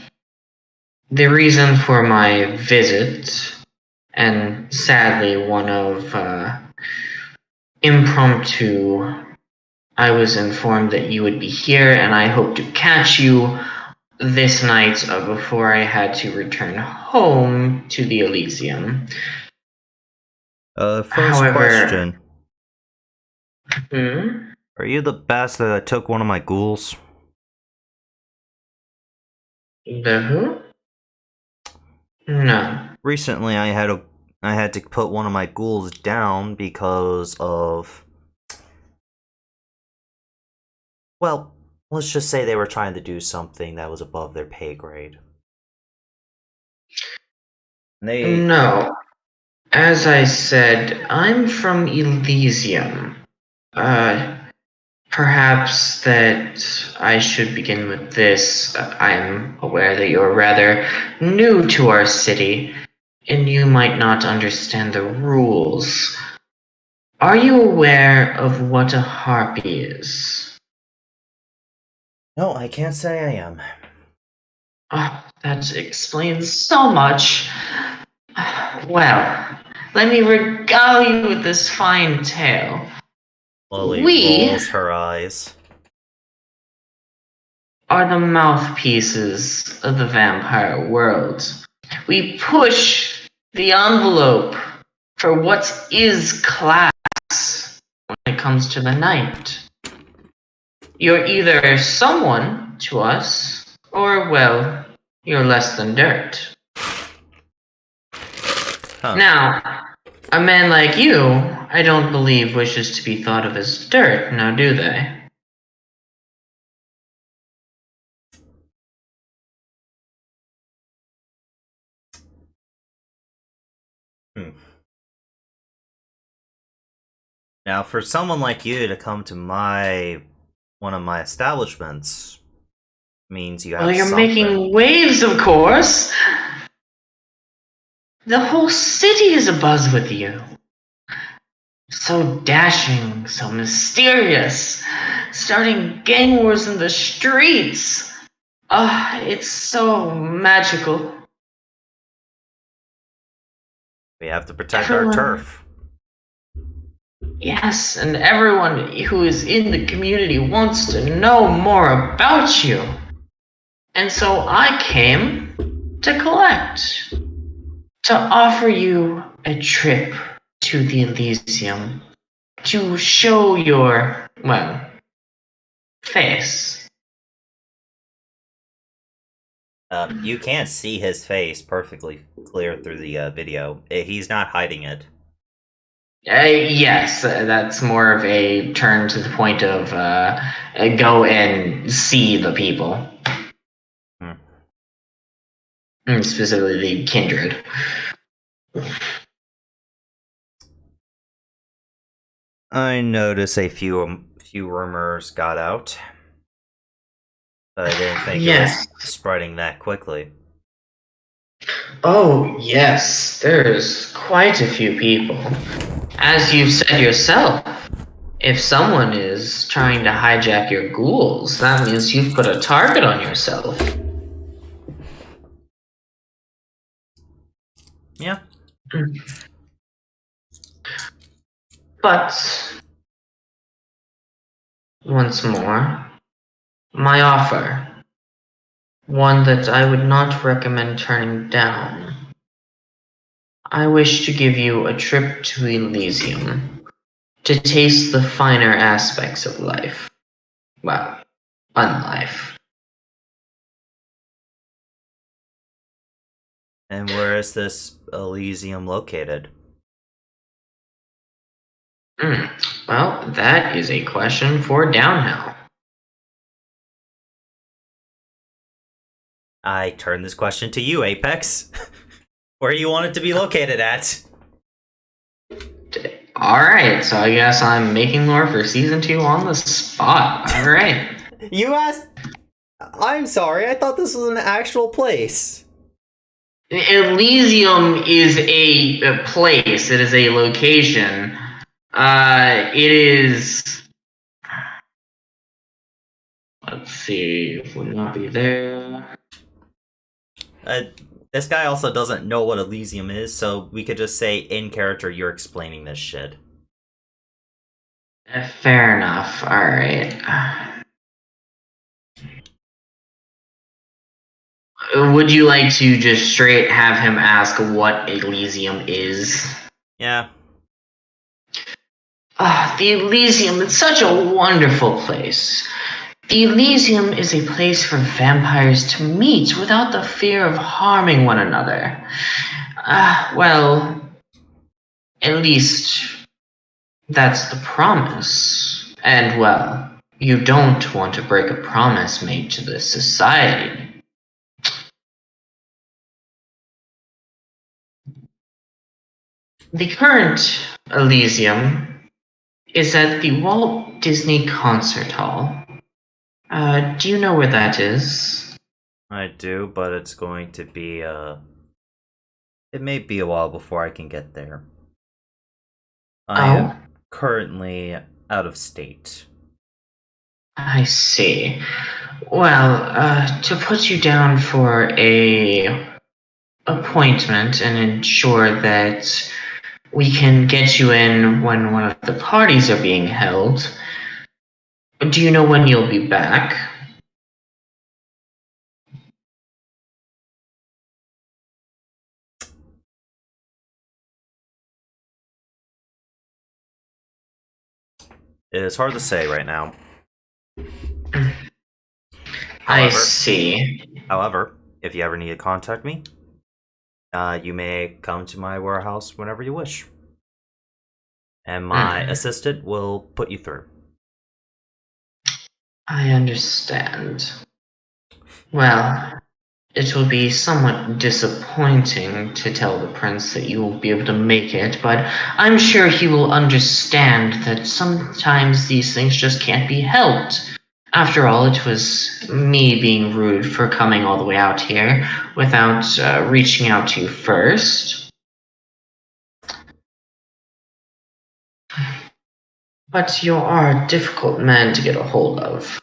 The reason for my visit, and sadly one of impromptu, I was informed that you would be here, and I hope to catch you this night before I had to return home to the Elysium. First However, question. Are you the bastard that took one of my ghouls? The who? No. Recently, I had to put one of my ghouls down because of... Well, let's just say they were trying to do something that was above their pay grade. No. As I said, I'm from Elysium. Perhaps that I should begin with this. I'm aware that you're rather new to our city, and you might not understand the rules. Are you aware of what a harpy is? No, I can't say I am. That explains so much. Well, let me regale you with this fine tale. Lily rolls her eyes. Are the mouthpieces of the vampire world. We push the envelope for what is class when it comes to the night. You're either someone to us, or, well, you're less than dirt. Huh. Now, a man like you, I don't believe wishes to be thought of as dirt, now do they? Now, for someone like you to come to one of my establishments means you have Well, you're something. making waves, of course. The whole city is abuzz with you. So dashing, so mysterious, starting gang wars in the streets. It's so magical. We have to protect our turf. Yes, and everyone who is in the community wants to know more about you. And so I came to collect, to offer you a trip to the Elysium, to show your, well, face. You can't see his face perfectly clear through the video. He's not hiding it. Yes, that's more of a turn to the point of go and see the people. Specifically the kindred. I notice a few rumors got out, but I didn't think it was spreading that quickly. Oh, yes, there's quite a few people. As you've said yourself, if someone is trying to hijack your ghouls, that means you've put a target on yourself. Yeah. But, once more, my offer, one that I would not recommend turning down. I wish to give you a trip to Elysium, to taste the finer aspects of life. Well, unlife. And where is this Elysium located? Well, that is a question for Downhill. I turn this question to you, Apex. Where you want it to be located at? Alright, so I guess I'm making lore for season 2 on the spot. Alright. You asked... I'm sorry, I thought this was an actual place. Elysium is a place, it is a location. It is... Let's see, if would not be there. This guy also doesn't know what Elysium is, so we could just say, in character, you're explaining this shit. Fair enough, alright. Would you like to just straight have him ask what Elysium is? Yeah. The Elysium, it's such a wonderful place. The Elysium is a place for vampires to meet without the fear of harming one another. Well, at least that's the promise. And, well, you don't want to break a promise made to the society. The current Elysium is at the Walt Disney Concert Hall. Do you know where that is? I do, but it's going to be, it may be a while before I can get there. I am currently out of state. I see. Well, to put you down for a appointment and ensure that we can get you in when one of the parties are being held, do you know when you'll be back? It is hard to say right now. I see. However, if you ever need to contact me, you may come to my warehouse whenever you wish. And my assistant will put you through. I understand. Well, it will be somewhat disappointing to tell the prince that you won't be able to make it, but I'm sure he will understand that sometimes these things just can't be helped. After all, it was me being rude for coming all the way out here without reaching out to you first. But you are a difficult man to get a hold of.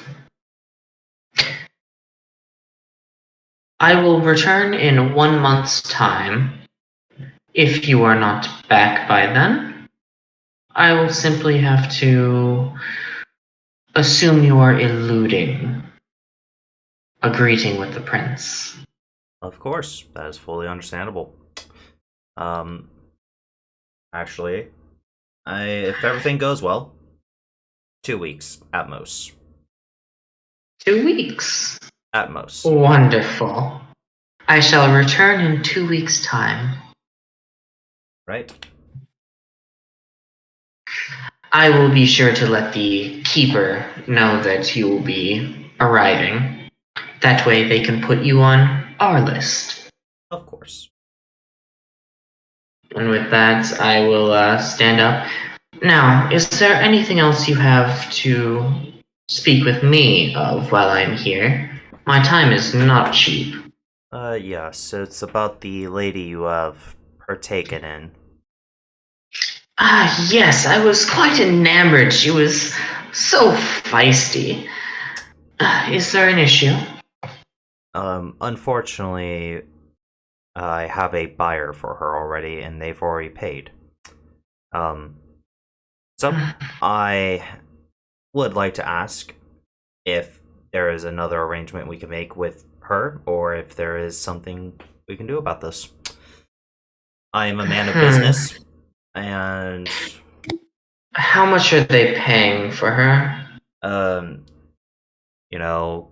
I will return in 1 month's time. If you are not back by then, I will simply have to assume you are eluding a greeting with the prince. Of course, that is fully understandable. Um, actually, if everything goes well, 2 weeks at most. 2 weeks. At most. Wonderful. I shall return in 2 weeks' time. Right? I will be sure to let the keeper know that you will be arriving. That way they can put you on our list. Of course. And with that, I will stand up. Now, is there anything else you have to speak with me of while I'm here? My time is not cheap. Yes, it's about the lady you have partaken in. Ah, yes, I was quite enamored. She was so feisty. Is there an issue? Unfortunately, I have a buyer for her already, and they've already paid. So I would like to ask if there is another arrangement we can make with her, or if there is something we can do about this. I am a man of business, and How much are they paying for her?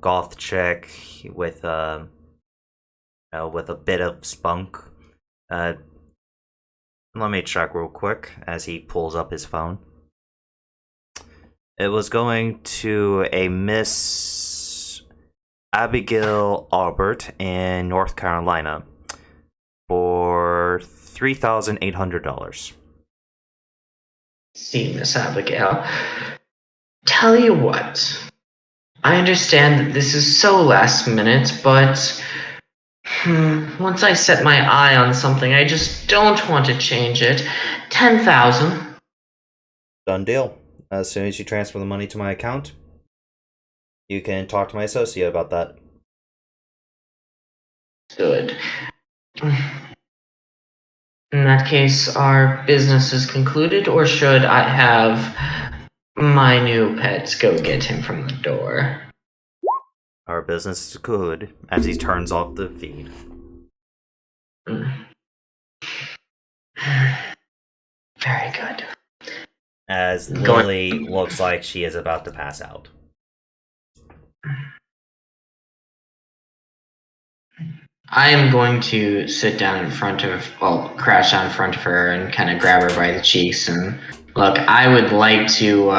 goth chick with with a bit of spunk. Let me check real quick as he pulls up his phone. It was going to a Miss Abigail Albert in North Carolina for $3,800. See, Miss Abigail. Tell you what. I understand that this is so last minute, but once I set my eye on something, I just don't want to change it. 10,000. Done deal. As soon as you transfer the money to my account, you can talk to my associate about that. Good. In that case, our business is concluded, or should I have my new pets go get him from the door? Our business is good, as he turns off the feed. Very good. As Lily looks like she is about to pass out. I am going to sit down in front of, crash down in front of her and kind of grab her by the cheeks and look, I would like to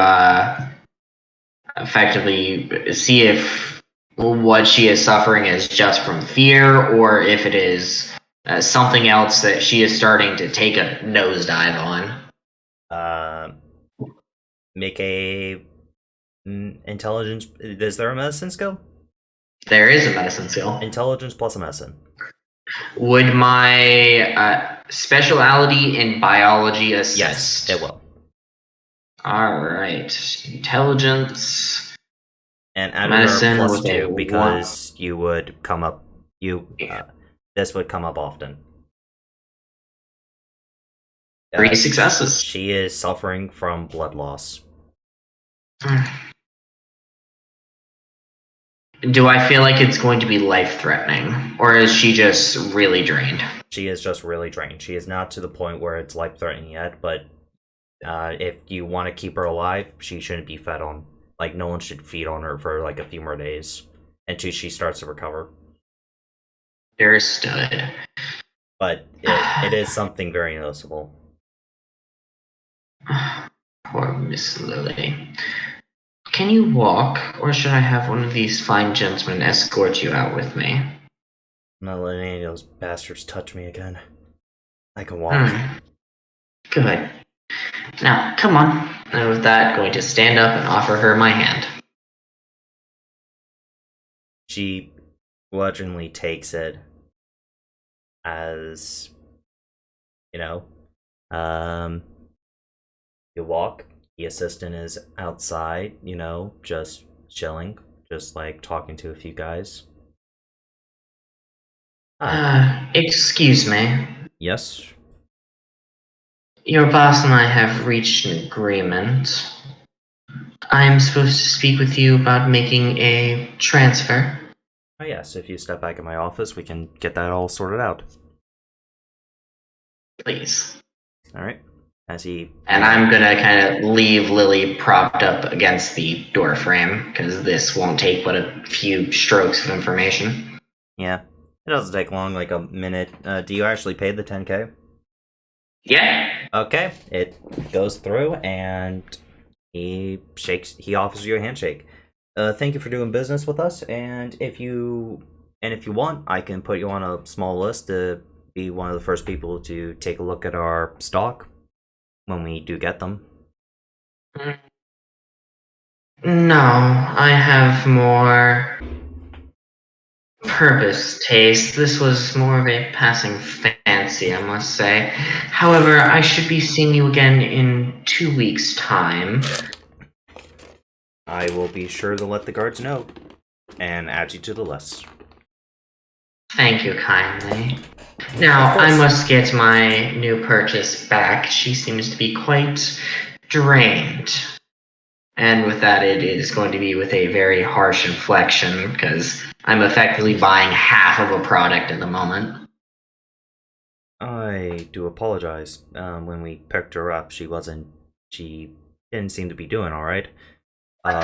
effectively see if what she is suffering is just from fear or if it is something else that she is starting to take a nosedive on. Make a intelligence. Is there a medicine skill? There is a medicine skill. Intelligence plus a medicine. Would my speciality in biology assist? Yes, it will. All right, intelligence. And add Medicine plus with a 2 because you would come up. This would come up often. 3 successes. She is suffering from blood loss. Do I feel like it's going to be life-threatening, or is she just really drained? She is just really drained. She is not to the point where it's life-threatening yet, but if you want to keep her alive, she shouldn't be fed on. Like, no one should feed on her for like a few more days until she starts to recover. Understood. But it is something very noticeable. Poor Miss Lily. Can you walk, or should I have one of these fine gentlemen escort you out with me? I'm not letting any of those bastards touch me again. I can walk. Good. Now, come on. And with that, going to stand up and offer her my hand. She grudgingly takes it as, you walk. The assistant is outside, just chilling, just like talking to a few guys. Excuse me. Yes? Your boss and I have reached an agreement. I am supposed to speak with you about making a transfer. Oh yes, if you step back in my office, we can get that all sorted out. Please. Alright. As he... And I'm gonna kind of leave Lily propped up against the door frame, because this won't take but a few strokes of information. Yeah. It doesn't take long, like a minute. Do you actually pay the 10k? Yeah. Okay. It goes through, and he offers you a handshake. Thank you for doing business with us, and if you want, I can put you on a small list to be one of the first people to take a look at our stock when we do get them. No, I have more purpose taste. This was more of a passing fancy, I must say. However, I should be seeing you again in 2 weeks' time. I will be sure to let the guards know and add you to the list. Thank you kindly. Now, I must get my new purchase back. She seems to be quite drained. And with that, it is going to be with a very harsh inflection, because I'm effectively buying half of a product at the moment. I do apologize. When we picked her up, she didn't seem to be doing alright. I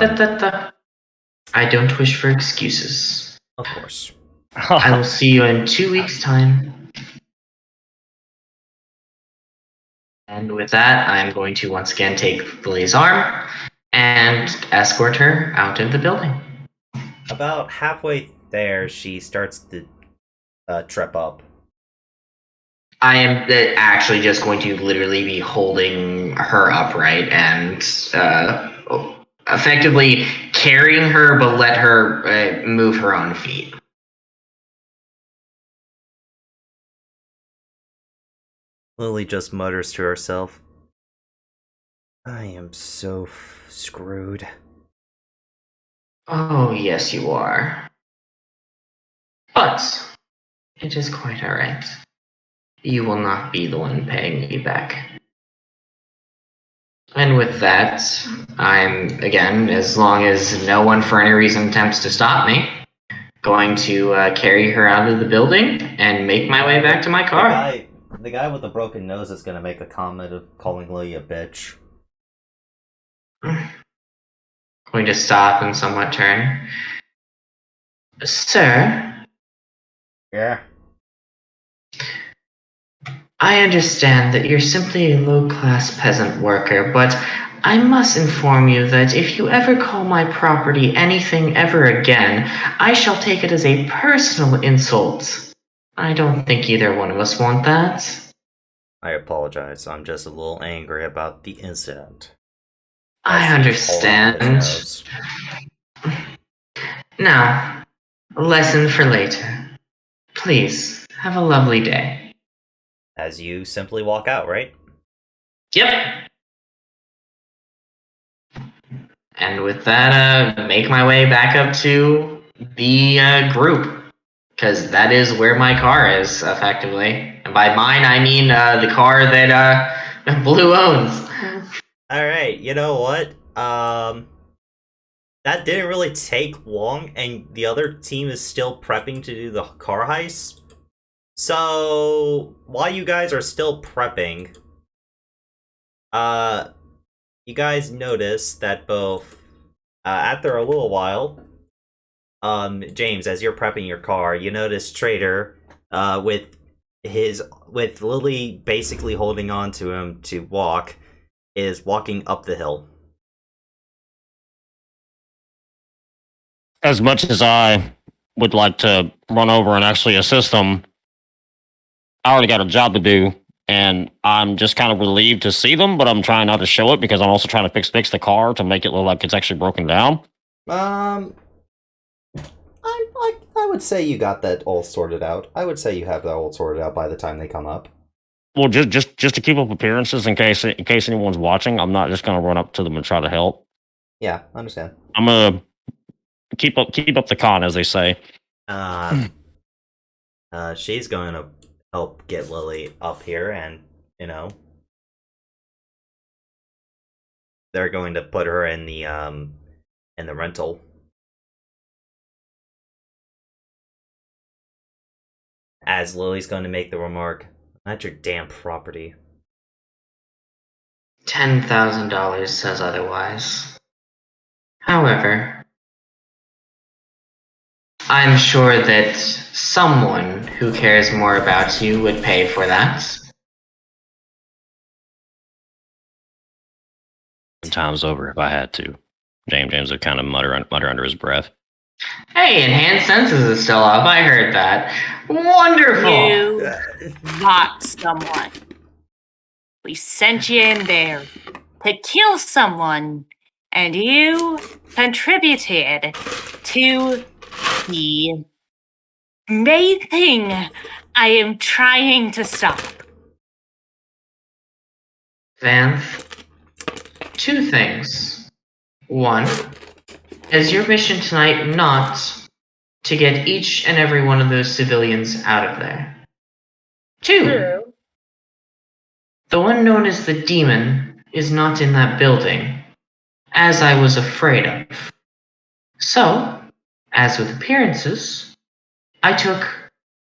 don't wish for excuses. Of course. I will see you in 2 weeks' time. And with that, I'm going to once again take Lily's arm and escort her out of the building. About halfway there, she starts to trip up. I am actually just going to literally be holding her upright and effectively carrying her, but let her move her own feet. Lily just mutters to herself, I am so screwed. Oh, yes, you are. But it is quite alright. You will not be the one paying me back. And with that, I'm, again, as long as no one for any reason attempts to stop me, going to carry her out of the building and make my way back to my car. The guy with the broken nose is gonna make a comment of calling Lily a bitch. Going to stop and somewhat turn. Sir? Yeah? I understand that you're simply a low-class peasant worker, but I must inform you that if you ever call my property anything ever again, I shall take it as a personal insult. I don't think either one of us want that. I apologize, I'm just a little angry about the incident. I understand. Now, a lesson for later. Please, have a lovely day. As you simply walk out, right? Yep. And with that, make my way back up to the group. Because that is where my car is, effectively. And by mine, I mean the car that Blue owns. Alright, you know what? That didn't really take long, and the other team is still prepping to do the car heist. So, while you guys are still prepping, you guys notice that both, after a little while, James, as you're prepping your car, you notice Trader, with Lily basically holding on to him to walk, is walking up the hill. As much as I would like to run over and actually assist them, I already got a job to do, and I'm just kind of relieved to see them, but I'm trying not to show it because I'm also trying to fix the car to make it look like it's actually broken down. I would say you got that all sorted out. I would say you have that all sorted out by the time they come up. Well, just to keep up appearances in case anyone's watching, I'm not just gonna run up to them and try to help. Yeah, I understand. I'm gonna keep up the con, as they say. She's going to help get Lily up here, and they're going to put her in the rental. As Lily's going to make the remark, "Not your damn property." $10,000 says otherwise. However, I'm sure that someone who cares more about you would pay for that. Time's over if I had to. James would kind of mutter under his breath. Hey, enhanced senses is still up. I heard that. Wonderful. You got someone. We sent you in there to kill someone, and you contributed to the main thing I am trying to stop. Van, two things. One, is your mission tonight not to get each and every one of those civilians out of there? Two, the one known as the demon is not in that building, as I was afraid of. So, as with appearances, I took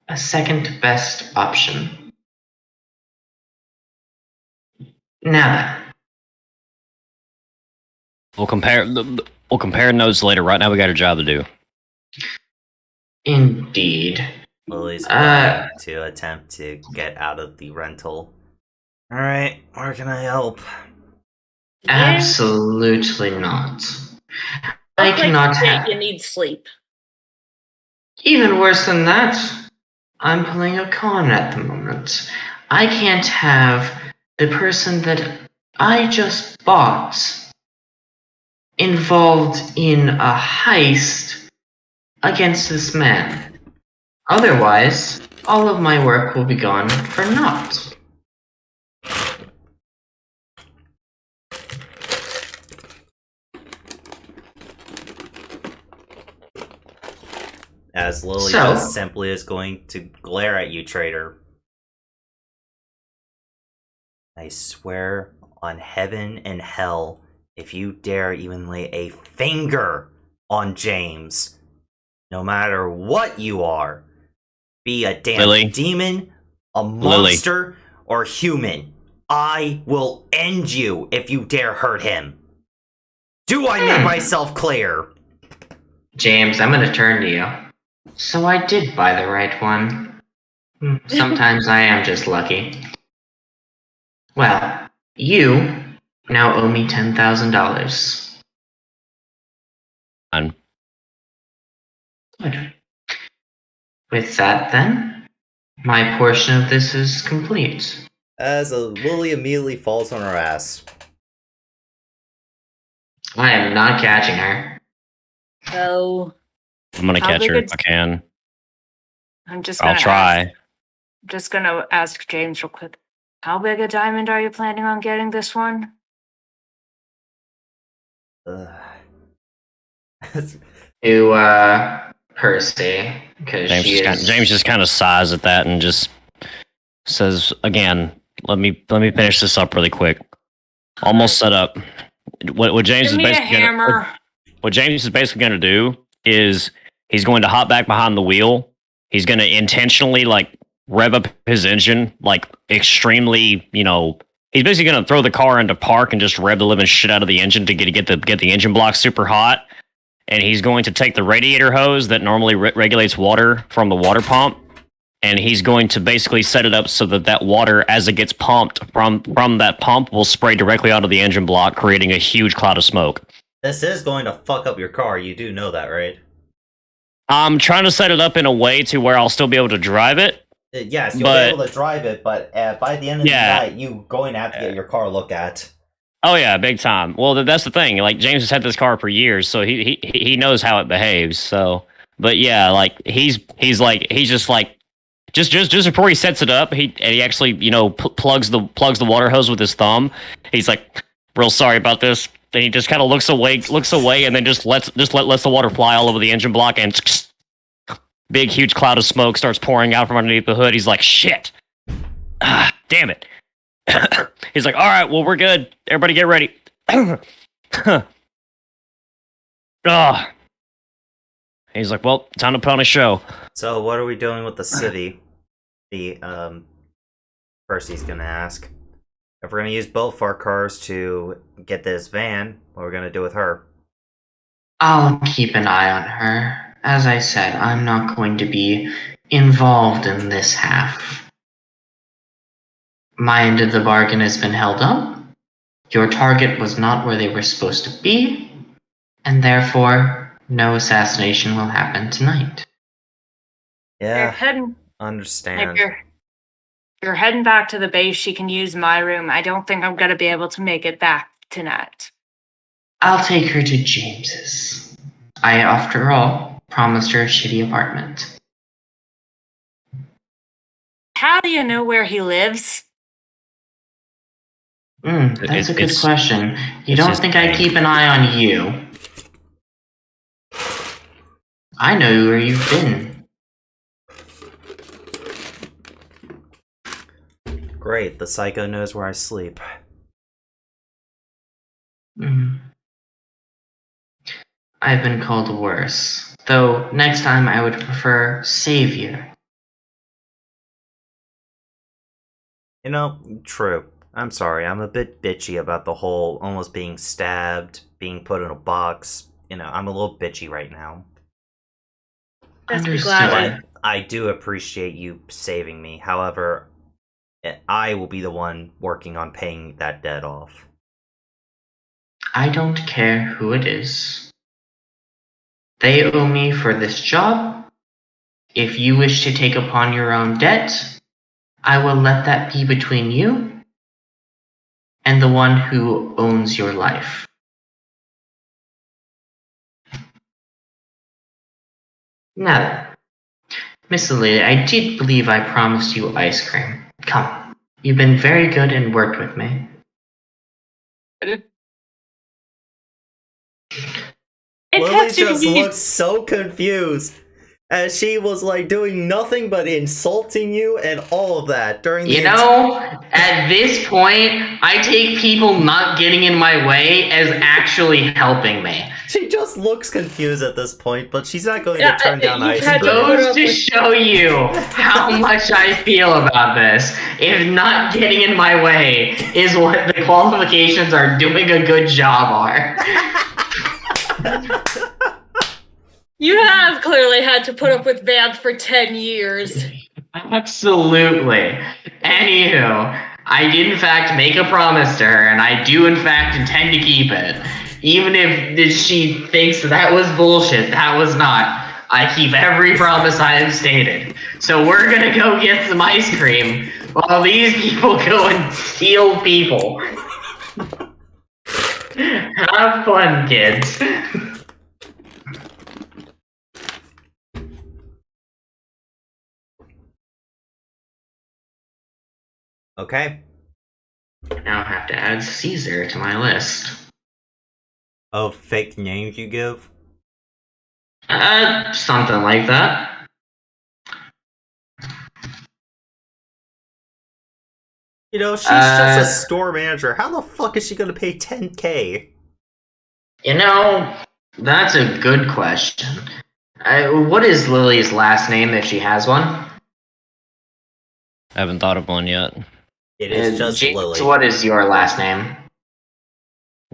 a second best option. Now then. We'll compare notes later. Right now, we got a job to do. Indeed. Lily's going to attempt to get out of the rental. Alright, where can I help? Absolutely not. I cannot have... You need sleep. Even worse than that, I'm pulling a con at the moment. I can't have the person that I just bought involved in a heist against this man. Otherwise, all of my work will be gone for naught. As Lily just simply is going to glare at you, traitor. I swear on heaven and hell, if you dare even lay a finger on James, no matter what you are, be a damn demon, a monster, or human, I will end you if you dare hurt him. Do I make myself clear? James, I'm gonna turn to you. So I did buy the right one. Sometimes I am just lucky. Well, you now owe me $10,000. Good. With that, then, my portion of this is complete. As Lily immediately falls on her ass. I am not catching her. So I'm gonna catch her if I can. I'll try. I'm just gonna ask James real quick. How big a diamond are you planning on getting this one? To Percy, because James just kind of sighs at that and just says again, "Let me finish this up really quick. Almost set up." What James is basically gonna do is he's going to hop back behind the wheel. He's going to intentionally rev up his engine extremely. He's basically going to throw the car into park and just rev the living shit out of the engine to get the engine block super hot. And he's going to take the radiator hose that normally regulates water from the water pump, and he's going to basically set it up so that water, as it gets pumped from that pump, will spray directly out of the engine block, creating a huge cloud of smoke. This is going to fuck up your car. You do know that, right? I'm trying to set it up in a way to where I'll still be able to drive it. Yes, you'll be able to drive it, but by the end of the night, you're going to have to get your car looked at. Oh yeah, big time. Well, that's the thing. James has had this car for years, so he knows how it behaves. So, but yeah, he's just before he sets it up, he actually plugs the water hose with his thumb. He's like, real sorry about this. Then he just kind of looks away, and then just lets the water fly all over the engine block, and big huge cloud of smoke starts pouring out from underneath the hood. He's like, shit, damn it. He's like, all right, well, we're good. Everybody get ready. Ah. He's like, well, time to put on a show. So what are we doing with the city? The Percy's gonna ask. If we're gonna use both of our cars to get this van, what are we gonna do with her? I'll keep an eye on her. As I said, I'm not going to be involved in this half. My end of the bargain has been held up. Your target was not where they were supposed to be, and therefore, no assassination will happen tonight. You're Yeah, heading. understand. If you're heading back to the base, she can use my room. I don't think I'm gonna be able to make it back tonight. I'll take her to James's. I, after all, promised her a shitty apartment. How do you know where he lives? That's a good question. You it's don't his think I thing. keep an eye on you? I know where you've been. Great, the psycho knows where I sleep. I've been called worse. Though, next time I would prefer Savior. You know, true. I'm sorry, I'm a bit bitchy about the whole almost being stabbed, being put in a box. You know, I'm a little bitchy right now. Just be Understood. glad I do appreciate you saving me. However, I will be the one working on paying that debt off. I don't care who it is. They owe me for this job. If you wish to take upon your own debt, I will let that be between you and the one who owns your life. Now, Miss Lily, I did believe I promised you ice cream. Come, you've been very good and worked with me. Lily just looked so confused as she was like doing nothing but insulting you and all of that during the At this point, I take people not getting in my way as actually helping me. She just looks confused at this point, but she's not going to turn down ice cream. Goes to show you how much I feel about this. If not getting in my way is what the qualifications are doing a good job are. You have clearly had to put up with Vance for 10 years. Absolutely. Anywho, I did in fact make a promise to her, and I do in fact intend to keep it. Even if she thinks that was bullshit, that was not. I keep every promise I have stated. So we're gonna go get some ice cream while these people go and steal people. Have fun, kids. Okay. Now I have to add Caesar to my list. Of fake names you give? Something like that. You know, she's just a store manager. How the fuck is she gonna pay 10K? You know, that's a good question. What is Lily's last name if she has one? I haven't thought of one yet. It is just James, Lily. what is your last name?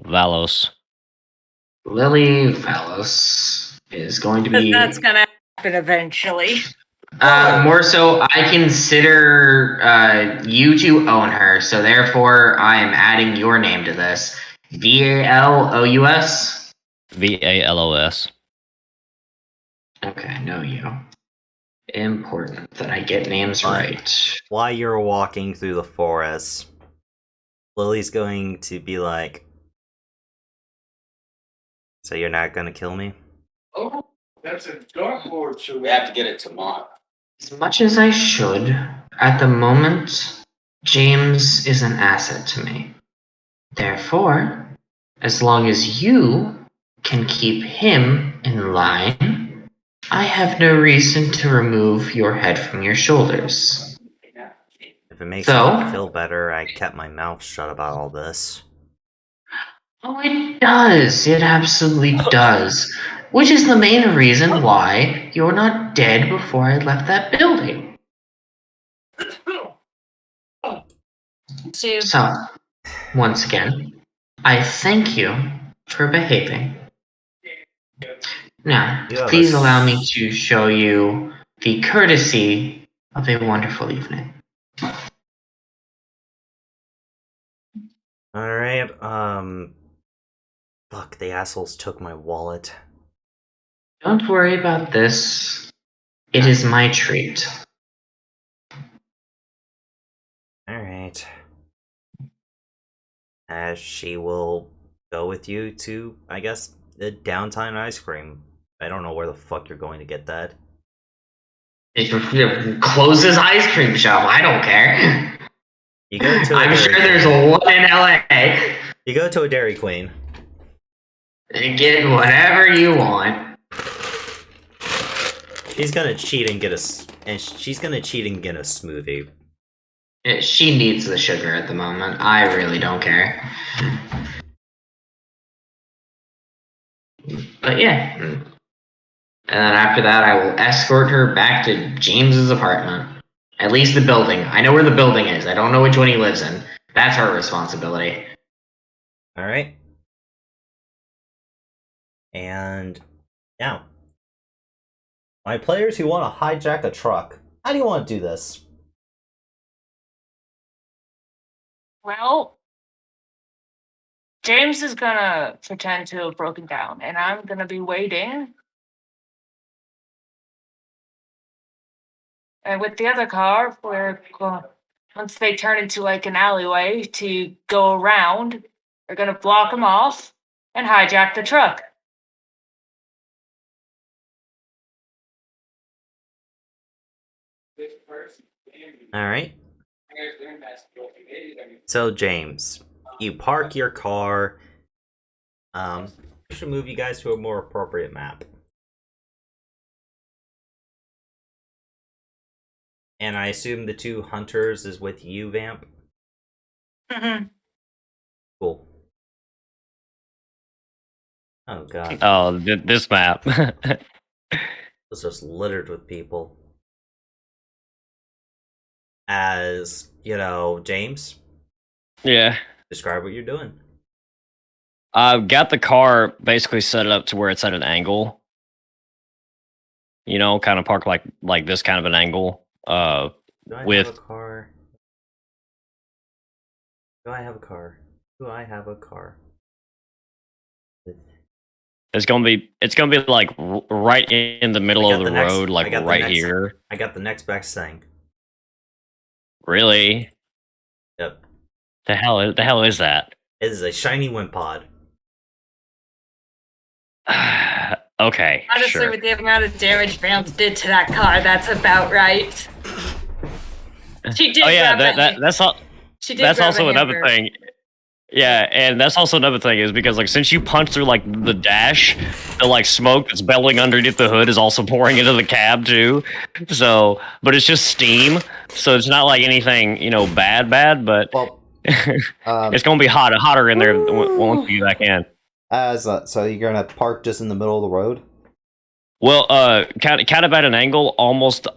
Valos. Lily Valos is going to be... That's gonna happen eventually. More so, I consider you to own her, so therefore I am adding your name to this. Valous? Valos. Okay, I know you. Important that I get names right. While you're walking through the forest, Lily's going to be like, so you're not gonna kill me? Oh, that's a dartboard, so we have to get it tomorrow. As much as I should, at the moment, James is an asset to me. Therefore, as long as you can keep him in line, I have no reason to remove your head from your shoulders. If it makes me feel better, I kept my mouth shut about all this. Oh, it does. It absolutely does. Which is the main reason why you're not dead before I left that building. So, once again, I thank you for behaving. Now, You have please a allow me to show you the courtesy of a wonderful evening. Alright, fuck, the assholes took my wallet. Don't worry about this. It is my treat. Alright. As she will go with you to, I guess, the downtown ice cream. I don't know where the fuck you're going to get that. Close this ice cream shop. I don't care. You go to I'm sure there's one in LA. You go to a Dairy Queen. And get whatever you want. She's gonna cheat and get a smoothie. She needs the sugar at the moment. I really don't care. But yeah. And then after that, I will escort her back to James's apartment. At least the building. I know where the building is. I don't know which one he lives in. That's her responsibility. Alright. And now, my players who want to hijack a truck, how do you want to do this? Well, James is gonna pretend to have broken down, and I'm gonna be waiting. And with the other car, once they turn into like an alleyway to go around, we're gonna block them off and hijack the truck. Alright. So, James, you park your car. I should move you guys to a more appropriate map. And I assume the two hunters is with you, Vamp? Mm-hmm. Cool. Oh, God. Oh, this map. It's just littered with people. As, you know, James, Yeah. describe what you're doing. I've got the car basically set up to where it's at an angle. You know, kind of parked like this kind of an angle. Do I With- have a car? Do I have a car? Do I have a car? it's gonna be like right in the middle I of got the the next- road, I like got the right next- here. I got the next best thing. Really? Yep. The hell is that? It is a shiny wind pod. Okay, Honestly, sure. with the amount of damage Vance did to that car, that's about right. She did. Oh yeah, grab that's all. She did That's grab also a another hammer. thing. Yeah, and that's also another thing is because like since you punch through like the dash, the like smoke that's bellowing underneath the hood is also pouring into the cab too. So, but it's just steam, so it's not like anything bad, but Well, it's gonna be hotter in there once you get back in. so you're gonna park just in the middle of the road? Well, kind of at an angle, almost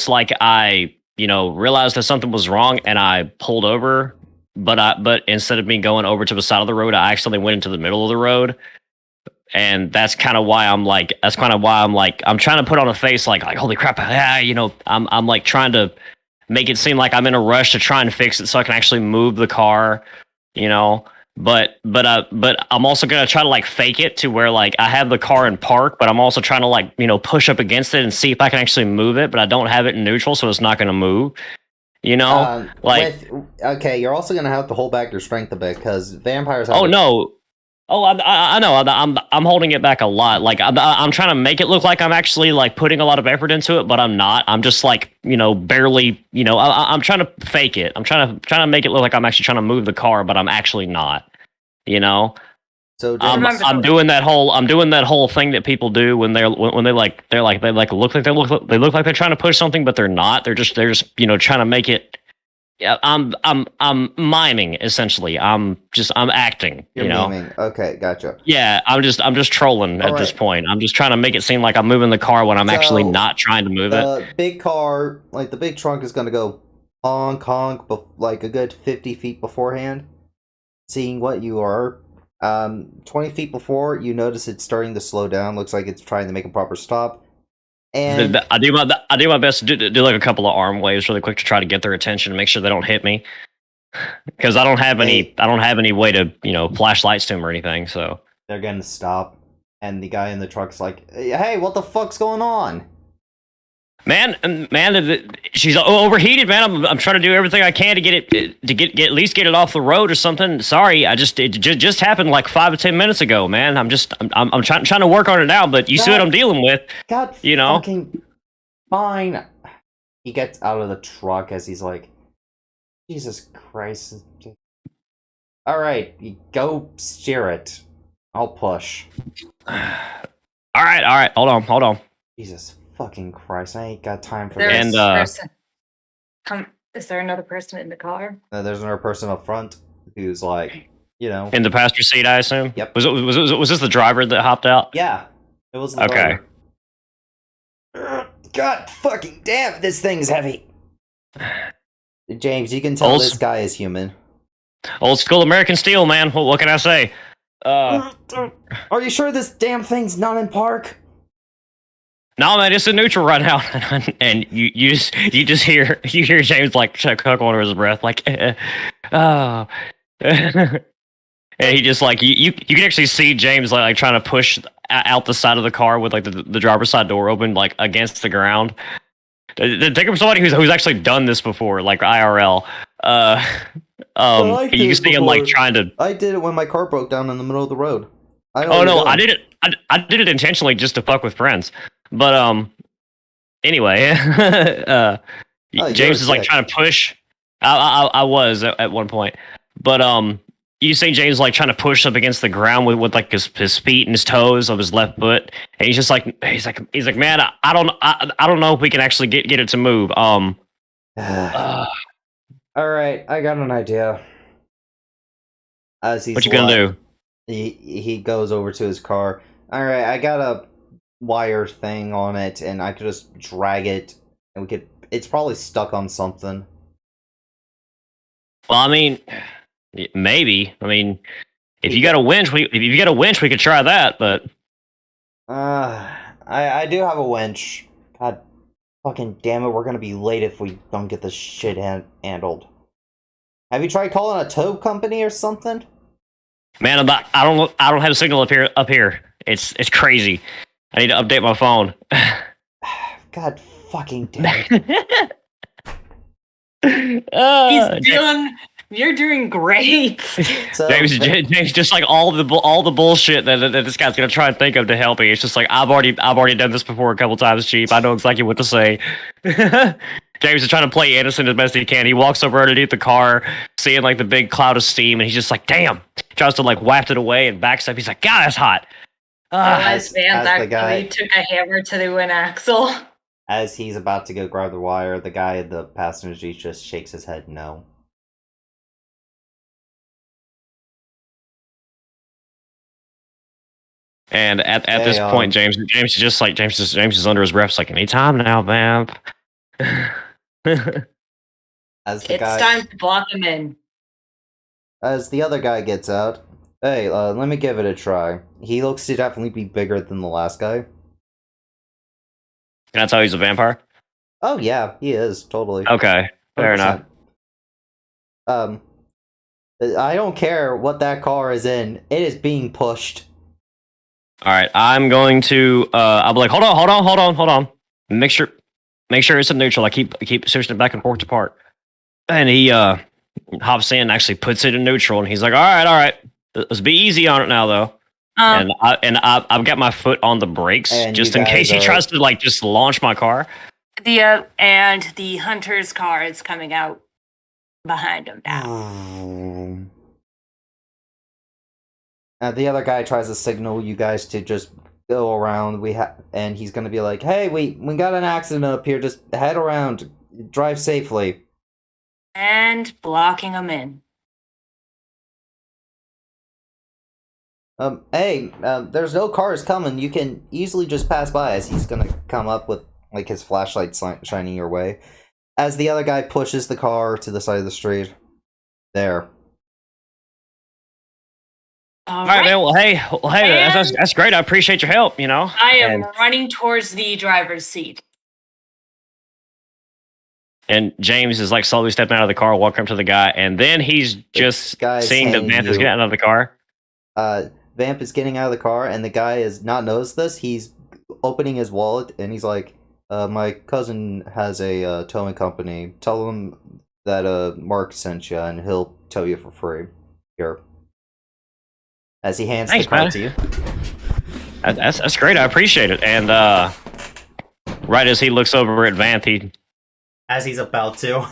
like I realized that something was wrong and I pulled over. But instead of me going over to the side of the road, I actually went into the middle of the road, and that's kind of why I'm trying to put on a face like holy crap, I'm like trying to make it seem like I'm in a rush to try and fix it so I can actually move the car, But I'm also gonna try to like fake it to where like I have the car in park, but I'm also trying to like push up against it and see if I can actually move it, but I don't have it in neutral, so it's not gonna move. Okay, you're also gonna have to hold back your strength a bit because vampires. Have Oh no! Oh, I know. I'm holding it back a lot. Like I'm trying to make it look like I'm actually like putting a lot of effort into it, but I'm not. I'm just like barely. I'm trying to fake it. I'm trying to make it look like I'm actually trying to move the car, but I'm actually not. So I'm doing that whole thing that people do when they look like they're trying to push something, but they're not. They're just trying to make it Yeah, I'm miming essentially. I'm acting. You're you know. memeing. Okay, gotcha. Yeah, I'm just trolling at this Alright. point. I'm just trying to make it seem like I'm moving the car when I'm actually So, not trying to move it. The big car, like the big trunk, is gonna go honk honk, like a good 50 feet beforehand. Seeing what you are, 20 feet before, you notice it's starting to slow down. Looks like it's trying to make a proper stop. And I do my best to do like a couple of arm waves really quick to try to get their attention and make sure they don't hit me. Because I don't have any way to flash lights to them or anything. So they're gonna stop, and the guy in the truck's like, "Hey, what the fuck's going on?" Man, she's overheated, man. I'm trying to do everything I can to get at least get it off the road or something. Sorry, it just happened like 5 to 10 minutes ago, man. I'm trying to work on it now, but you see what I'm dealing with. God, fucking fine. He gets out of the truck as he's like, Jesus Christ. All right, you go steer it. I'll push. All right. Hold on. Jesus fucking Christ! I ain't got time for There's this. And is there another person in the car? There's another person up front who's like, in the passenger seat, I assume. Yep. Was this the driver that hopped out? Yeah, it was Okay. God fucking damn, this thing's heavy. James, you can tell this guy is human. Old school American steel, man. What can I say? Are you sure this damn thing's not in park? No, man, it's in neutral right now, and you just hear James like chuckle under his breath, like, oh, and he just like you can actually see James like trying to push out the side of the car with like the driver's side door open like against the ground. Think of somebody who's actually done this before, like IRL. You can see him like trying to. I did it when my car broke down in the middle of the road. I did it. I did it intentionally just to fuck with friends. But anyway, James is like trying to push. I was at one point, but you see James like trying to push up against the ground with like his feet and his toes of his left foot, and he's like, man, I don't know if we can actually get it to move. All right, I got an idea. As he's what you gonna do? He goes over to his car. All right, I got a wire thing on it, and I could just drag it, and it's probably stuck on something. Well, I mean, maybe. I mean, if you got a winch, we could try that. But I do have a winch. God, fucking damn it, we're gonna be late if we don't get this shit handled. Have you tried calling a tow company or something? Man, I don't have a signal up here. It's crazy. I need to update my phone. God fucking damn it. You're doing great. So, James, just like all the bullshit that this guy's gonna try and think of to help me. It's just like I've already done this before a couple times, Chief. I know exactly what to say. James is trying to play innocent as best he can. He walks over underneath the car, seeing like the big cloud of steam, and he's just like, "Damn!" Tries to like waft it away and backs up. He's like, "God, that's hot." As Vance actually took a hammer to the wind axle. As he's about to go grab the wire, the guy in the passenger seat just shakes his head no. And at this point, James is under his breath, like, anytime now, man. It's time to block him in. As the other guy gets out, hey, let me give it a try. He looks to definitely be bigger than the last guy. Can I tell he's a vampire? Oh yeah, he is, totally. Okay, fair enough. I don't care what that car is in. It is being pushed. All right, I'm going to. I'll be like, hold on. Make sure it's in neutral. I keep switching it back and forth to park. And he hops in, actually puts it in neutral, and he's like, all right. Let's be easy on it now, though. And I've got my foot on the brakes just in case he tries to like just launch my car. And the hunter's car is coming out behind him now. The other guy tries to signal you guys to just go around. And he's gonna be like, "Hey, we got an accident up here. Just head around, drive safely." And blocking him in. Hey, there's no cars coming. You can easily just pass by as he's gonna come up with like his flashlight shining your way. As the other guy pushes the car to the side of the street. There. All right, man. Well, hey, And- that's great. I appreciate your help. You know, I am And- running towards the driver's seat. And James is like slowly stepping out of the car, walking up to the guy, and then he's just guy's seeing that handing Vamp is you- getting out of the car. Vamp is getting out of the car, and the guy has not noticed this. He's opening his wallet, and he's like, my cousin has a towing company. Tell him that Mark sent you, and he'll tow you for free. Here. As he hands Thanks, the car man. to you. That's great. I appreciate it. And right as he looks over at Vamp, As he's about to.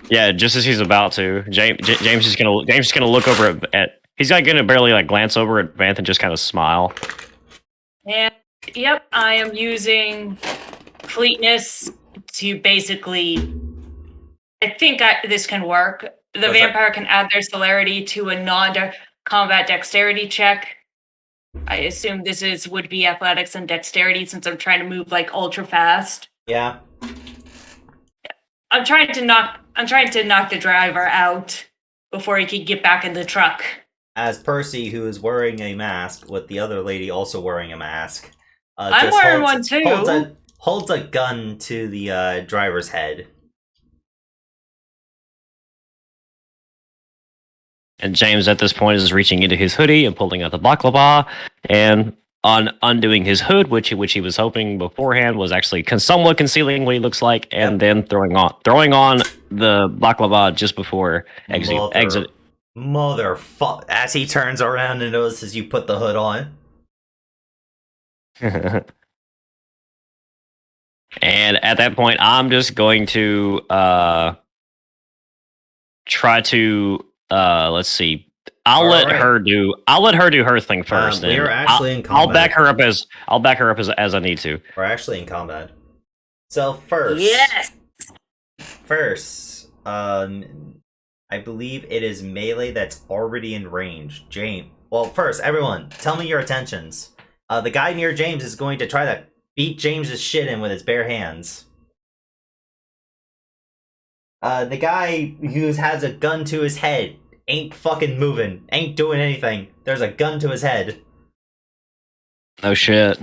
yeah, just as he's about to, James is gonna look over at he's like gonna barely like glance over at Vamp and just kind of smile. And yep, I am using fleetness to basically. I think this can work. The Does vampire can add their celerity to a non-combat dexterity check. I assume this would be athletics and dexterity since I'm trying to move like ultra fast. Yeah. I'm trying to knock the driver out before he can get back in the truck. As Percy, who is wearing a mask, with the other lady also wearing a mask. I'm just wearing one too. Holds a gun to the driver's head. And James at this point is reaching into his hoodie and pulling out the baklava, and on undoing his hood, which he was hoping beforehand was actually somewhat concealing what he looks like, and then throwing on the baklava just before exit. Motherfuck! As he turns around and notices you put the hood on. And at that point, I'm just going to try to let's see. I'll let her do her thing first. We and are actually in combat. I'll back her up as I need to. We're actually in combat. So first, Yes. I believe it is melee that's already in range. James. Well, first, everyone, tell me your attentions. The guy near James is going to try to beat James's shit in with his bare hands. The guy who has a gun to his head ain't fucking moving, ain't doing anything. There's a gun to his head. Oh shit.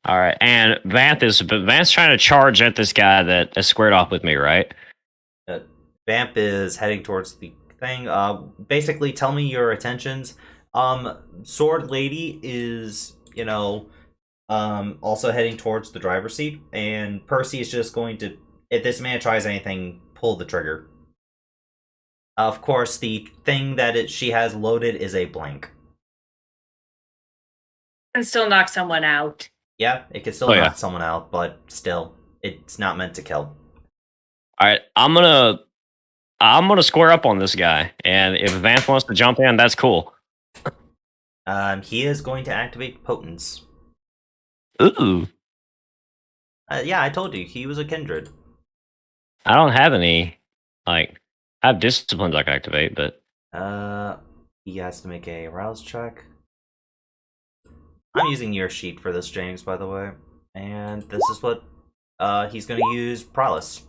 All right, and Vance trying to charge at this guy that is squared off with me, right? Vamp is heading towards the thing. Basically, tell me your attentions. Sword Lady is, also heading towards the driver's seat, and Percy is just going to, if this man tries anything, pull the trigger. Of course, the thing that she has loaded is a blank. Can still knock someone out. Yeah, it could still knock someone out, but still, it's not meant to kill. All right, I'm gonna square up on this guy, and if Vance wants to jump in, that's cool. He is going to activate Potence. Ooh. Yeah, I told you, he was a kindred. I don't have any, I have disciplines I can activate, but... He has to make a rouse check. I'm using your sheet for this, James, by the way. And this is what, he's gonna use Prowess.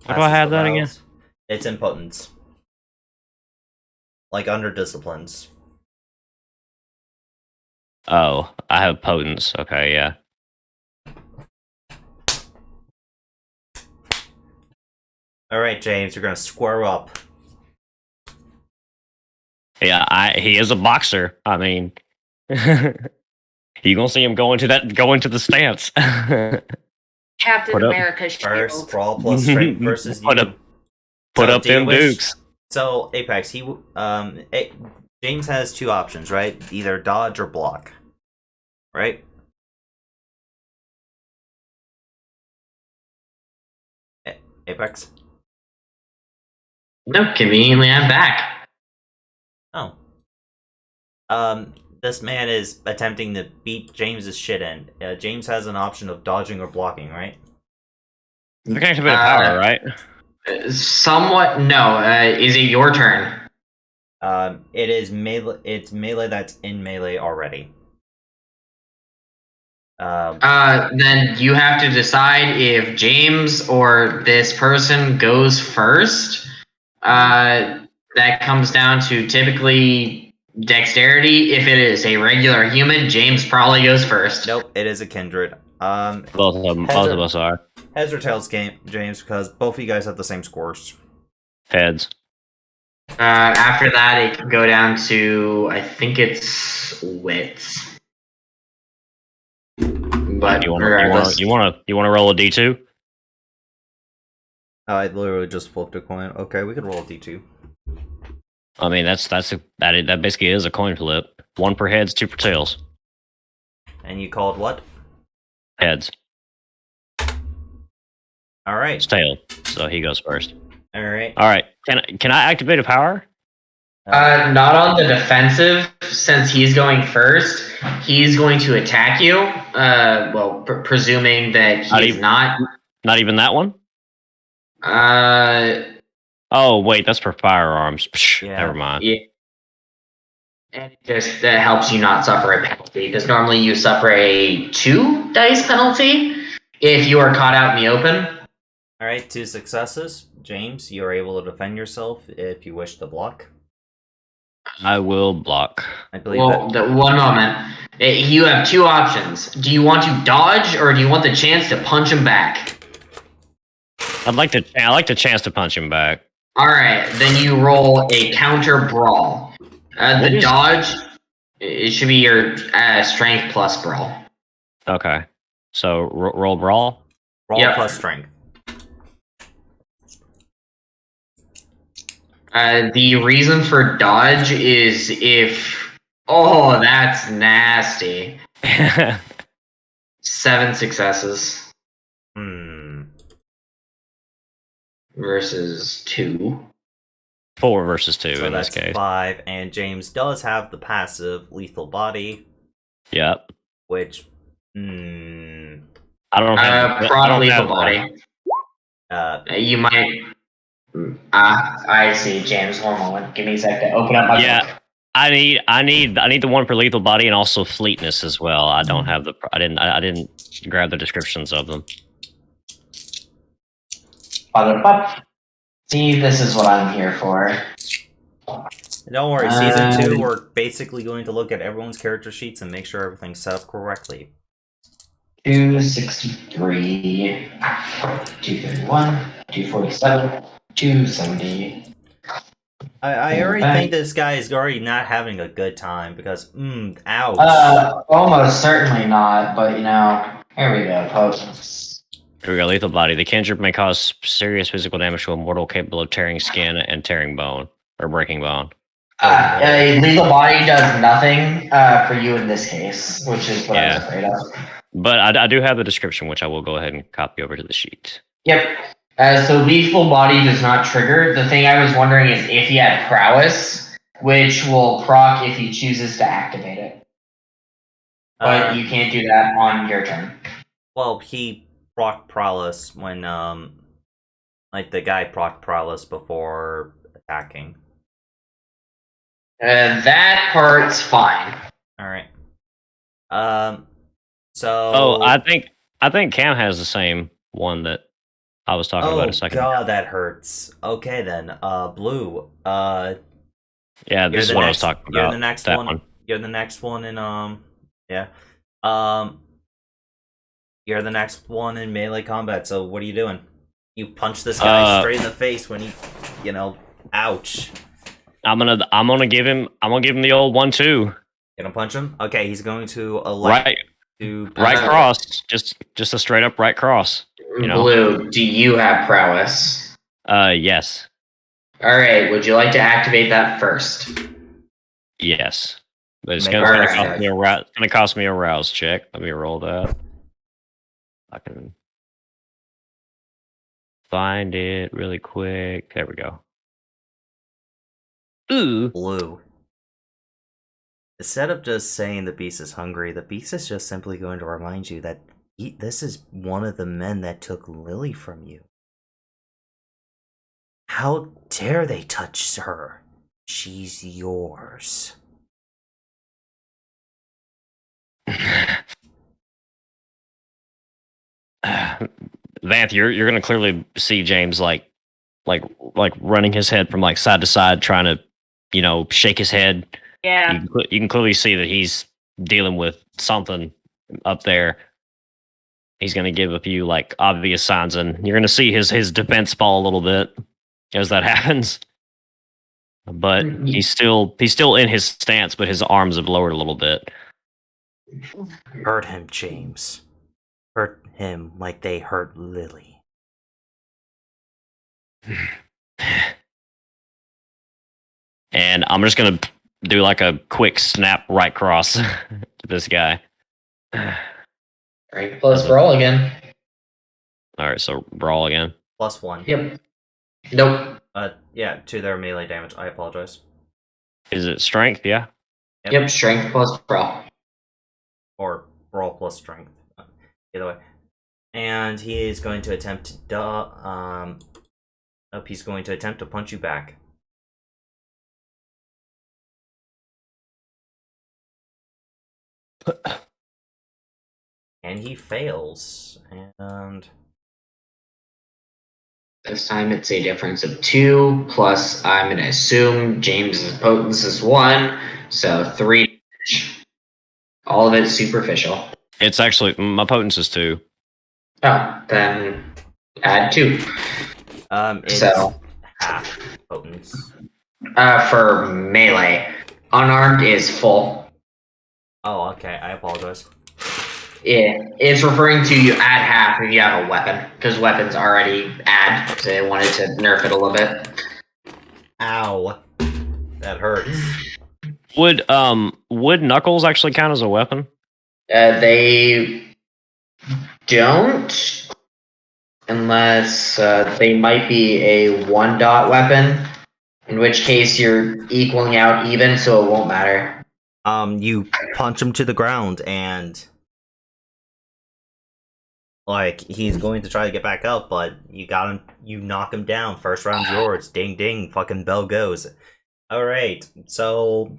How do I have that again? It's in Potence. Like under disciplines. Oh, I have Potence. Okay, yeah. Alright, James, you're gonna square up. Yeah, he is a boxer. I mean, you gonna see him go into the stance. Captain America's shield. First, brawl plus strength versus you. Put up them dukes. So, Apex, James has two options, right? Either dodge or block. Right? Apex? No, conveniently, I'm back. Oh. This man is attempting to beat James's shit in. James has an option of dodging or blocking, right? The activate power, right? Somewhat. No. Is it your turn? It is melee. It's melee that's in melee already. Then you have to decide if James or this person goes first. That comes down to typically dexterity. If it is a regular human, James probably goes first. Nope, it is a kindred. Both of us are. Heads or tails, James, because both of you guys have the same scores. Heads. After that, it can go down to, I think it's wits. But you want regardless, to roll a d2? I literally just flipped a coin. Okay, we can roll a d2. I mean, that basically is a coin flip. 1 per heads, 2 per tails. And you called what? Heads. All right. It's tail, so he goes first. All right. All right. Can I activate a power? not on the defensive, since he's going first. He's going to attack you. Well, presuming that he's not. Not even that one? Oh, wait, that's for firearms. Psh, Yeah. Never mind. Yeah. And it just helps you not suffer a penalty, because normally you suffer a 2 dice penalty if you are caught out in the open. All right, 2 successes. James, you are able to defend yourself if you wish to block. I will block. I believe Well, one moment. You have 2 options. Do you want to dodge, or do you want the chance to punch him back? I like the chance to punch him back. All right, then you roll a counter brawl. The dodge, it should be your strength plus brawl. Okay. So roll brawl. Roll Yep. plus strength. The reason for dodge is if... Oh, that's nasty. 7 successes versus 2. 4 versus 2 So in this that's case. 5, and James does have the passive lethal body, Yep. which I don't have prod lethal body. You might... I see, James. One moment. Give me a second to open up my book. I need the one for lethal body and also fleetness as well. I don't have the. I didn't grab the descriptions of them. See, this is what I'm here for. don't worry, season 2, we're basically going to look at everyone's character sheets and make sure everything's set up correctly. 263, 231, 247, 270. I already think this guy is already not having a good time because, ouch. Almost certainly not, but here we go, folks. Here we go. Lethal body. The cantrip may cause serious physical damage to a mortal, capable of tearing skin and tearing bone or breaking bone. Lethal body does nothing for you in this case, which is what I was afraid of. But I do have the description, which I will go ahead and copy over to the sheet. Yep. So lethal body does not trigger. The thing I was wondering is if he had prowess, which will proc if he chooses to activate it. But you can't do that on your turn. Well, he proc prowess when, the guy proc prowess before attacking. That part's fine. Alright. So... Oh, I think Cam has the same one that I was talking about a second ago. Oh god, that hurts. Okay then, Blue. Yeah, this is what I was talking about. You're the next one. You're the next one in You're the next one in melee combat. So what are you doing? You punch this guy straight in the face when he, ouch. I'm gonna give him the old 1-2. Gonna punch him? Okay, he's going to elect to right cross, just a straight up right cross. Blue, do you have prowess? Yes. All right. Would you like to activate that first? Yes, but it's gonna cost me a rouse check. Let me roll that. I can find it really quick. There we go. Ooh. Blue. Instead of just saying the beast is hungry, the beast is just simply going to remind you that This is one of the men that took Lily from you. How dare they touch her? She's yours. Vanth, you're gonna clearly see James like running his head from like side to side, trying to, shake his head. Yeah. You can clearly see that he's dealing with something up there. He's gonna give a few like obvious signs, and you're gonna see his defense fall a little bit as that happens. But he's still in his stance, but his arms have lowered a little bit. Hurt him, James. Hurt him like they hurt Lily. And I'm just gonna do like a quick snap right cross to this guy. Right, plus brawl again. All right, so brawl again. +1. Yep. Nope. Yeah, to their melee damage. I apologize. Is it strength? Yeah. Yep, strength plus brawl. Or brawl plus strength. Either way. And he is going to attempt to he's going to attempt to punch you back. And he fails. And This time it's a difference of 2, plus I'm going to assume James's potence is 1, so 3. All of it's superficial. It's actually my potence is 2. Oh, then add 2. it's So half potence. for melee, unarmed is full. Oh, okay. I apologize. Yeah, it's referring to you add half if you have a weapon, because weapons already add, so they wanted to nerf it a little bit. Ow. That hurts. Would knuckles actually count as a weapon? They don't, unless they might be a 1-dot weapon, in which case you're equaling out even, so it won't matter. You punch him to the ground and like he's going to try to get back up, but you got him. You knock him down. First round's yours. Ding ding. Fucking bell goes. All right. So,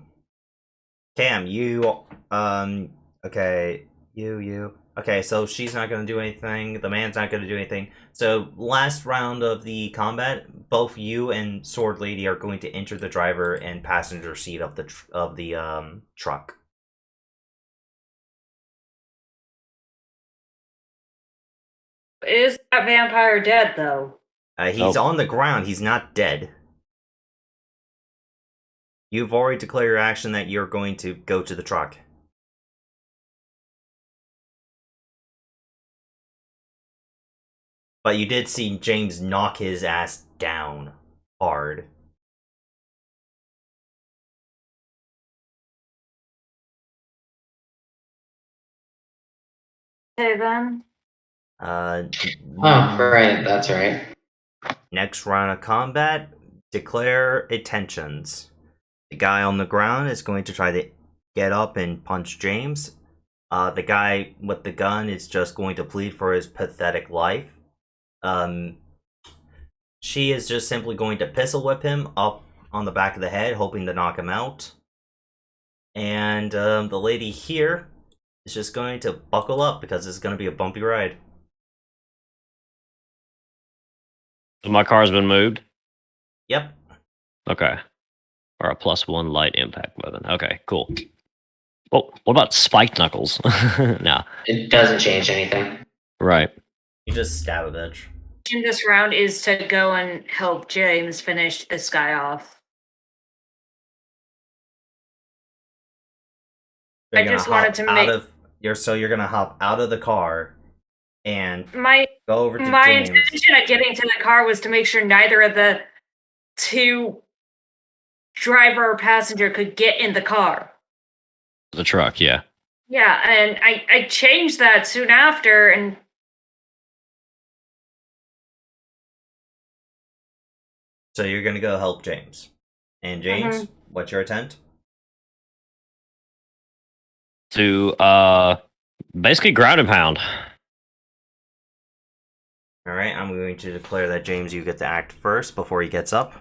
Cam, you okay. You. Okay. So she's not gonna do anything. The man's not gonna do anything. So last round of the combat, both you and Sword Lady are going to enter the driver and passenger seat of the truck. Is that vampire dead, though? He's on the ground. He's not dead. You've already declared your action that you're going to go to the truck. But you did see James knock his ass down hard. Okay, then. Oh, right, that's right. Next round of combat, declare attentions. The guy on the ground is going to try to get up and punch James. The guy with the gun is just going to plead for his pathetic life. She is just simply going to pistol whip him up on the back of the head, hoping to knock him out. And the lady here is just going to buckle up because it's going to be a bumpy ride. My car's been moved. Yep. Okay. Or a +1 light impact weapon. Okay, cool. Well, what about spiked knuckles? No. It doesn't change anything. Right. You just stab a bitch. In this round is to go and help James finish this guy off. I just wanted to make you're gonna hop out of the car and my go over to my James. intention at getting to the car was to make sure neither of the two driver or passenger could get in the car. The truck, yeah. Yeah, and I changed that soon after, and So you're gonna go help James. And James, what's your attempt? To basically ground and pound. Alright, I'm going to declare that James, you get to act first before he gets up.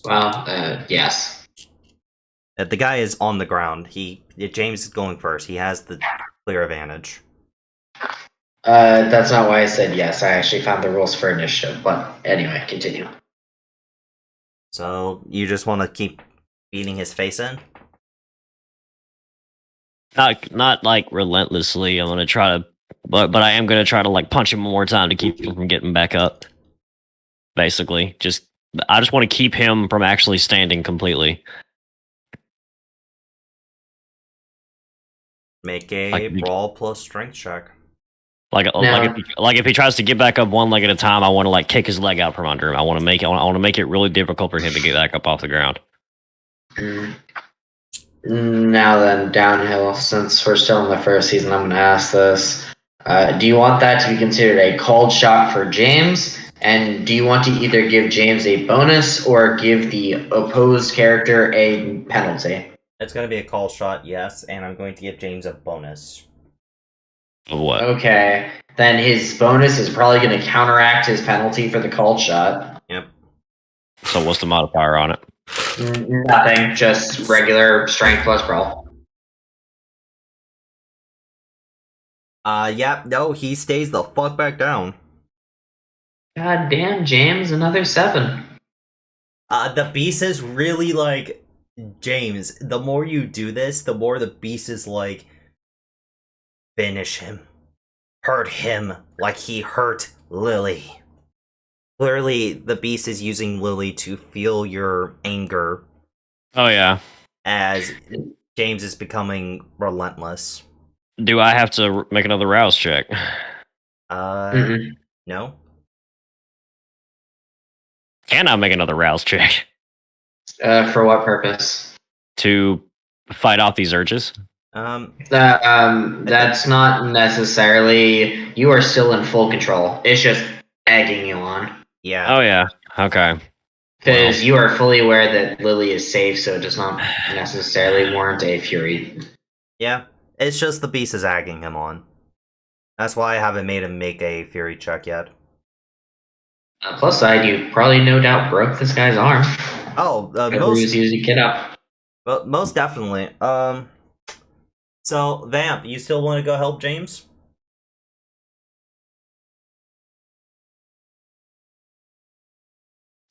Well, yes. The guy is on the ground. James is going first. He has the clear advantage. That's not why I said yes. I actually found the rules for initiative, but anyway, continue. So, you just want to keep beating his face in? Not like relentlessly. I'm gonna try to, but I am gonna try to like punch him one more time to keep him from getting back up. Basically, I just want to keep him from actually standing completely. Make a Like- brawl plus strength check. Like if he tries to get back up one leg at a time, I want to like kick his leg out from under him. I want to make it really difficult for him to get back up off the ground. Now then, downhill. Since we're still in the first season, I'm going to ask this. Do you want that to be considered a called shot for James? And do you want to either give James a bonus or give the opposed character a penalty? It's going to be a call shot, yes, and I'm going to give James a bonus. Of what? Okay. Then his bonus is probably going to counteract his penalty for the called shot. Yep. So what's the modifier on it? Nothing. Just regular strength plus brawl. Yeah, no, he stays the fuck back down. God damn, James, another 7. The beast is really like, James, the more you do this, the more the beast is like, finish him. Hurt him like he hurt Lily. Clearly, the beast is using Lily to feel your anger Oh yeah. as James is becoming relentless. Do I have to make another rouse check? No? Can I make another rouse check For what purpose? to fight off these urges? That's not necessarily. You are still in full control. It's just egging you on. Yeah. Oh yeah. Okay. Because you are fully aware that Lily is safe, so it does not necessarily warrant a fury. Yeah. It's just the beast is egging him on. That's why I haven't made him make a fury check yet. Plus side, you probably no doubt broke this guy's arm. Oh, He was using Kid Up. most definitely. So, Vamp, you still want to go help James?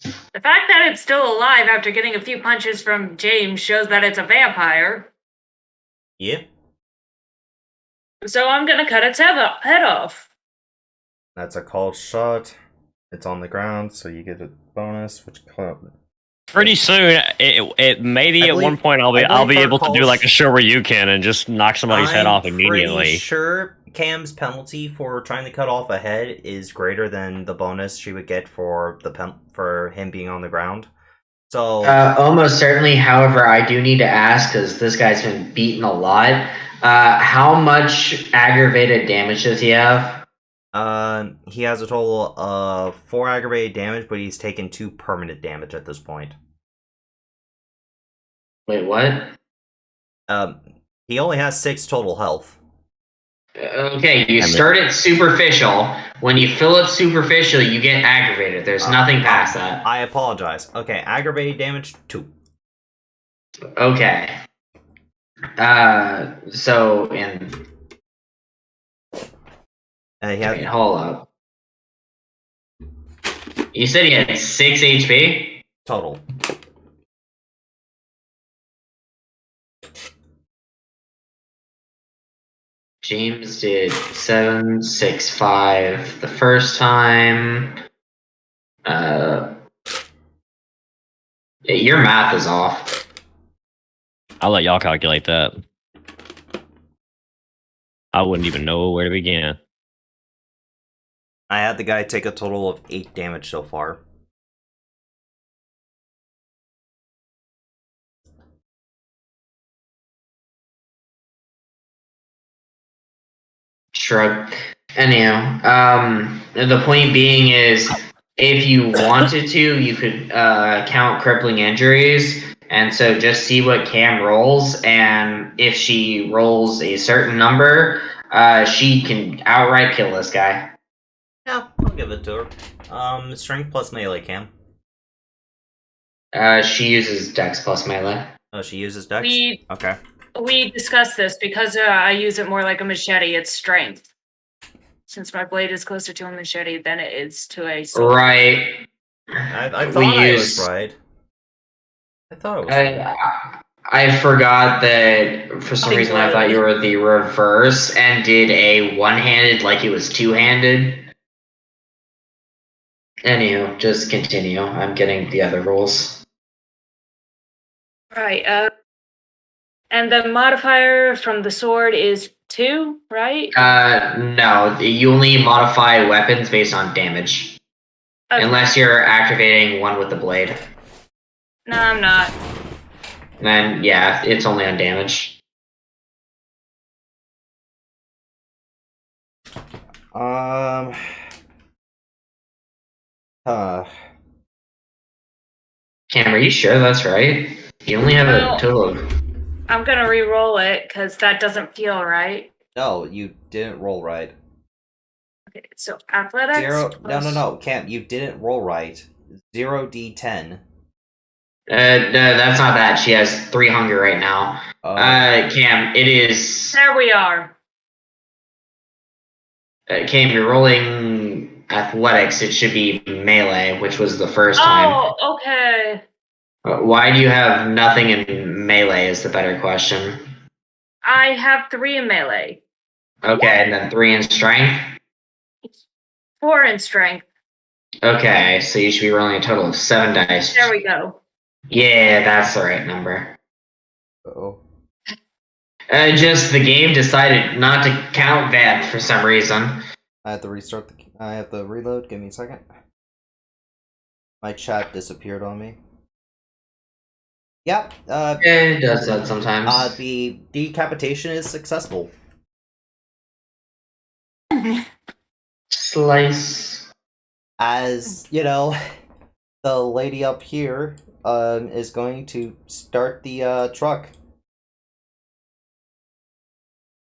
The fact that it's still alive after getting a few punches from James shows that it's a vampire. Yeah. So I'm gonna cut its head off. That's a called shot. It's on the ground, so you get a bonus, which Pretty soon, it maybe at one point I'll be able to do like a Shoryuken and just knock somebody's head off immediately. Pretty sure Cam's penalty for trying to cut off a head is greater than the bonus she would get for for him being on the ground. So Almost certainly. However, I do need to ask because this guy's been beaten a lot. How much aggravated damage does he have? He has a total of 4 aggravated damage, but he's taken 2 permanent damage at this point. Wait, what? He only has 6 total health. Okay, you start at superficial. When you fill up superficial, you get aggravated. There's nothing past that. I apologize. Okay, aggravated damage 2. Okay. So in. Wait, hold up. You said he had 6 HP? Total. James did 7, 6, 5 the first time. Your math is off. I'll let y'all calculate that. I wouldn't even know where to begin. I had the guy take a total of 8 damage so far. Shrug. Anyhow, the point being is, if you wanted to, you could count crippling injuries, and so just see what Cam rolls, and if she rolls a certain number, she can outright kill this guy. Yeah, I'll give it to her. Strength plus melee, Cam. She uses Dex plus melee. Oh, she uses Dex? Okay. We discussed this because I use it more like a machete. It's strength. Since my blade is closer to a machete than it is to a sword. Right. I thought I was right. I thought it was right. I forgot that for some reason I thought you were the reverse and did a one-handed like it was two-handed. Anywho, just continue. I'm getting the other rules. Right. And the modifier from the sword is 2, right? No. You only modify weapons based on damage. Okay. Unless you're activating one with the blade. No, I'm not. Then, yeah, it's only on damage. Cam, are you sure that's right? You only have a total of... I'm gonna re-roll it, because that doesn't feel right. No, you didn't roll right. Okay, so athletics. 0. Plus... No, Cam, you didn't roll right. 0d10. No, that's not that. She has 3 hunger right now. Cam, it is... There we are. Cam, you're rolling athletics. It should be melee, which was the first time. Oh, okay. Why do you have nothing in melee is the better question. I have 3 in melee. Okay, and then 3 in strength? 4 in strength. Okay, so you should be rolling a total of 7 dice. There we go. Yeah, that's the right number. Uh-oh. Just the game decided not to count that for some reason. I have to restart I have to reload. Give me a second. My chat disappeared on me. Yep. It does that sometimes. The decapitation is successful. Slice. As you know, the lady up here is going to start the truck,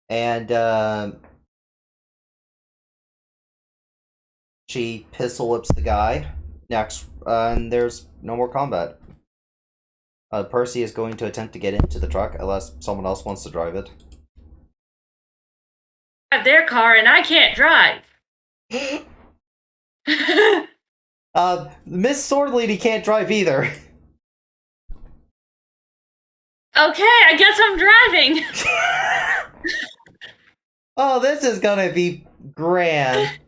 and she pistol whips the guy. Next, and there's no more combat. Percy is going to attempt to get into the truck unless someone else wants to drive it. I have their car and I can't drive. Miss Sword Lady can't drive either. Okay, I guess I'm driving. Oh, this is gonna be grand.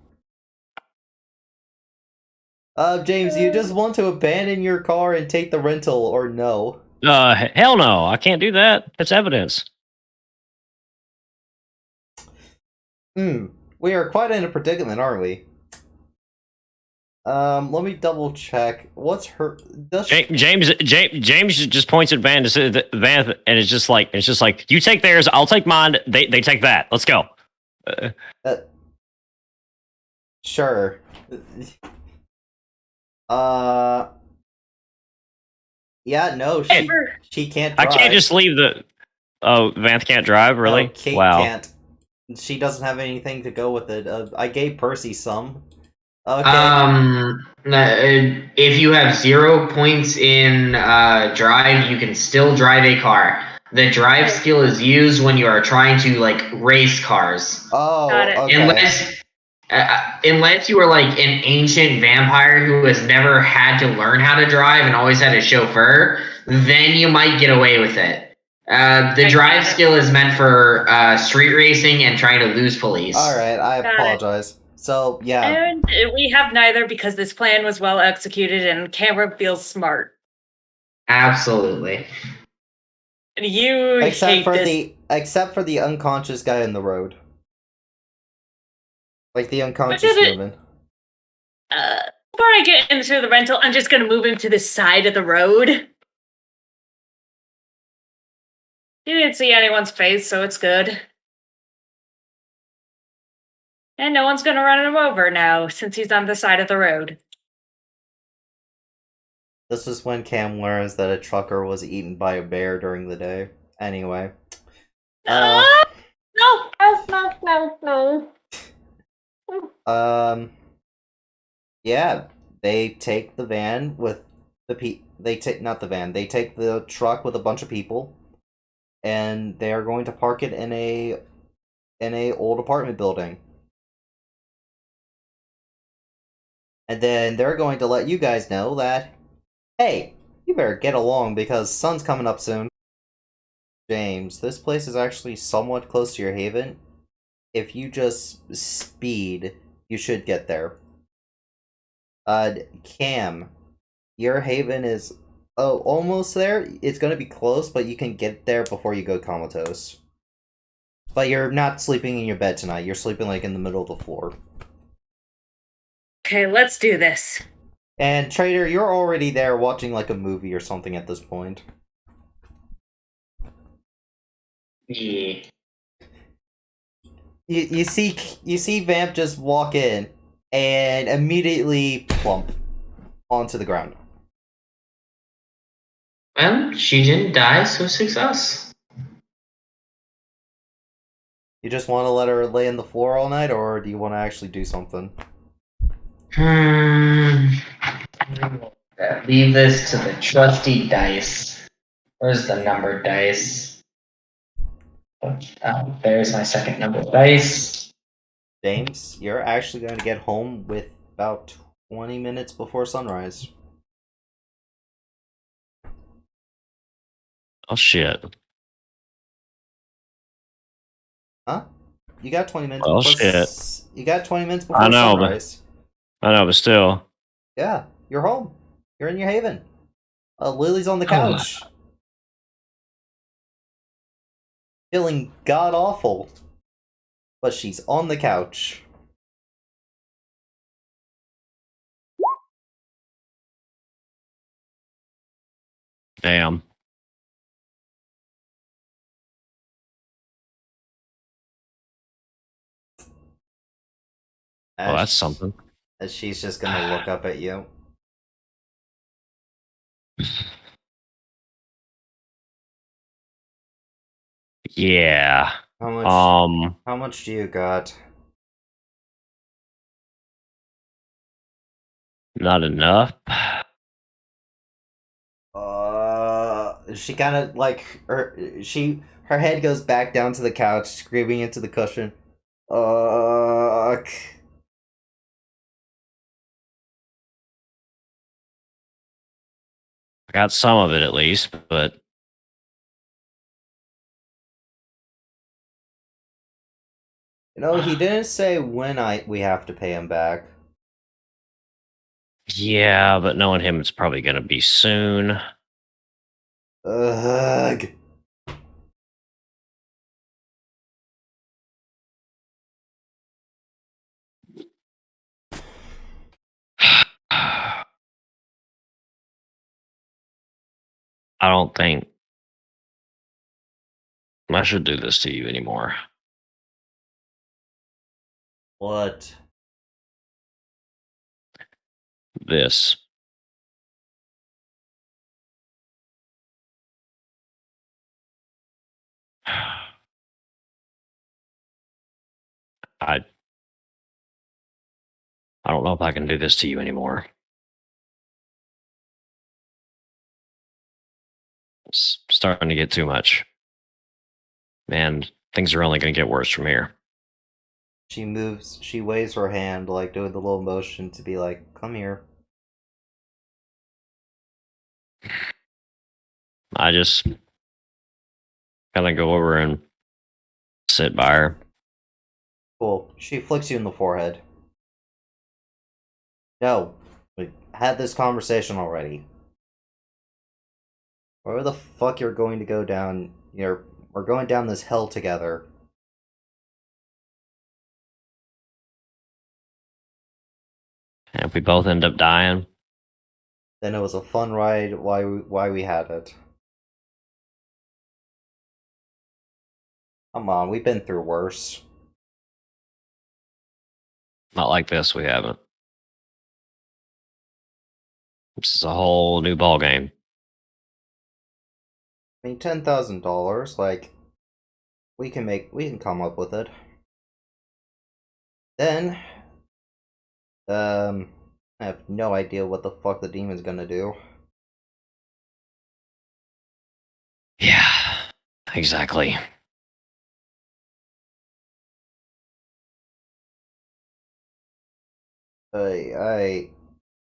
James, you just want to abandon your car and take the rental, or no? Hell no, I can't do that. That's evidence. We are quite in a predicament, aren't we? Let me double check. What's her? James just points at Van and it's just like you take theirs, I'll take mine. They take that. Let's go. Sure. Yeah, no, she can't drive. I can't just leave the. Oh, Vanth can't drive, really? No, Kate wow. can't. She doesn't have anything to go with it. I gave Percy some. Okay. If you have 0 points in drive, you can still drive a car. The drive skill is used when you are trying to race cars. Oh, Got it. okay. Unless you are an ancient vampire who has never had to learn how to drive and always had a chauffeur, then you might get away with it. The drive skill is meant for street racing and trying to lose police. Alright, I apologize. So, yeah. And we have neither because this plan was well executed and Camera feels smart. Absolutely. And you Except for the unconscious guy in the road. Like the unconscious woman. Before I get into the rental, I'm just going to move him to the side of the road. You didn't see anyone's face, so it's good. And no one's going to run him over now, since he's on the side of the road. This is when Cam learns that a trucker was eaten by a bear during the day. Anyway. No. Yeah, they take the van with they take not the van, they take the truck with a bunch of people, and they are going to park it in a old apartment building. And then they're going to let you guys know that, hey, you better get along because sun's coming up soon. James, this place is actually somewhat close to your haven. If you just speed, you should get there. Cam, your haven is almost there. It's gonna be close, but you can get there before you go comatose. But you're not sleeping in your bed tonight. You're sleeping like in the middle of the floor. Okay, let's do this. And Trader, you're already there watching like a movie or something at this point. Yeah. You see Vamp just walk in and immediately plump onto the ground. Well, she didn't die, so success. You just want to let her lay on the floor all night, or do you want to actually do something? Leave this to the trusty dice. Where's the numbered dice? Oh, there's my second numbered dice. James, you're actually going to get home with about 20 minutes before sunrise. Oh shit. Huh? You got 20 minutes Oh, before shit. You got 20 minutes before I know, sunrise. I know, but still. Yeah, you're home. You're in your haven. Lily's on the couch. Feeling god awful. But she's on the couch. Damn. Well, that's something. As she's just gonna look up at you. Yeah. How much do you got? Not enough. She kind of like her head goes back down to the couch, screaming into the cushion. I I got some of it at least, but he didn't say when we have to pay him back. yeah, but knowing him, it's probably gonna be soon. Ugh. I don't think I should do this to you anymore. What? This. I don't know if I can do this to you anymore. It's starting to get too much. Man, things are only going to get worse from here. She waves her hand, like doing the little motion to be like, come here. I just kind of go over and sit by her. Cool. She flicks you in the forehead. No, we had this conversation already. Where the fuck you're going to go down? We're going down this hell together. And if we both end up dying, Then it was a fun ride. Why we had it? Come on, we've been through worse. not like this, we haven't. This is a whole new ball game. I mean, $10,000. Like, we can come up with it. Then, I have no idea what the fuck the demon's gonna do. Yeah, exactly.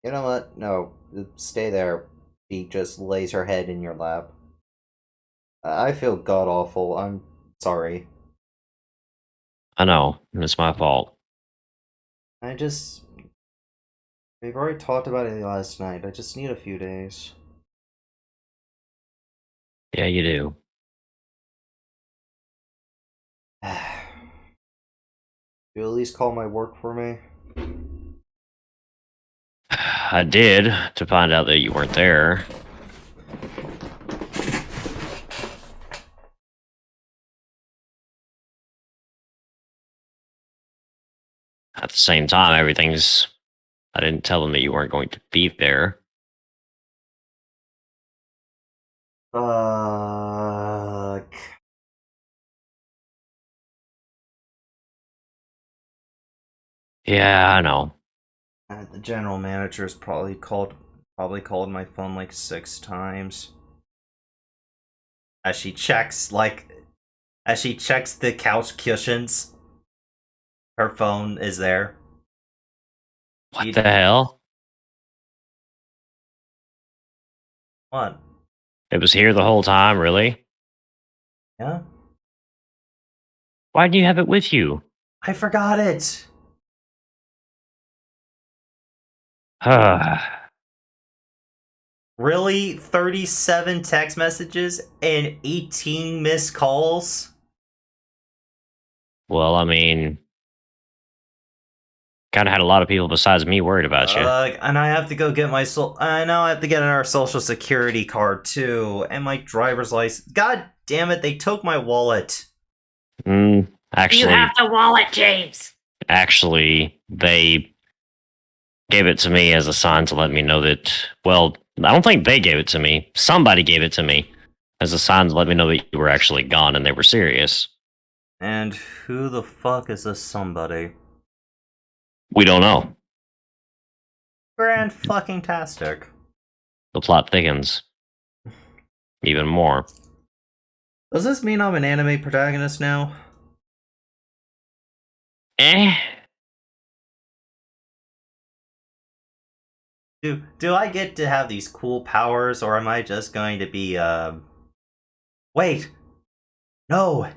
You know what? No, stay there. She just lays her head in your lap. I feel god awful. I'm sorry. I know, it's my fault. I just. We've already talked about it last night. I just need a few days. Yeah, you do. You at least call my work for me? I did, to find out that you weren't there. At the same time, I didn't tell them that you weren't going to be there. Fuck. Yeah, I know. The general manager's probably called my phone like 6 times. As she checks the couch cushions, her phone is there. What the hell? What? It was here the whole time, really? Yeah? Why didn't you have it with you? I forgot it. Really? 37 text messages and 18 missed calls? Well, I mean, kind of had a lot of people besides me worried about you. And I have to go get I now have to get our social security card too, and my driver's license. God damn it! They took my wallet. Actually, You have the wallet, James. Actually, they gave it to me as a sign to let me know that. Well, I don't think they gave it to me. Somebody gave it to me as a sign to let me know that you were actually gone and they were serious. And who the fuck is this somebody? We don't know. Grand fucking tastic. The plot thickens even more. Does this mean I'm an anime protagonist now? Do I get to have these cool powers, or am I just going to be, Wait! No!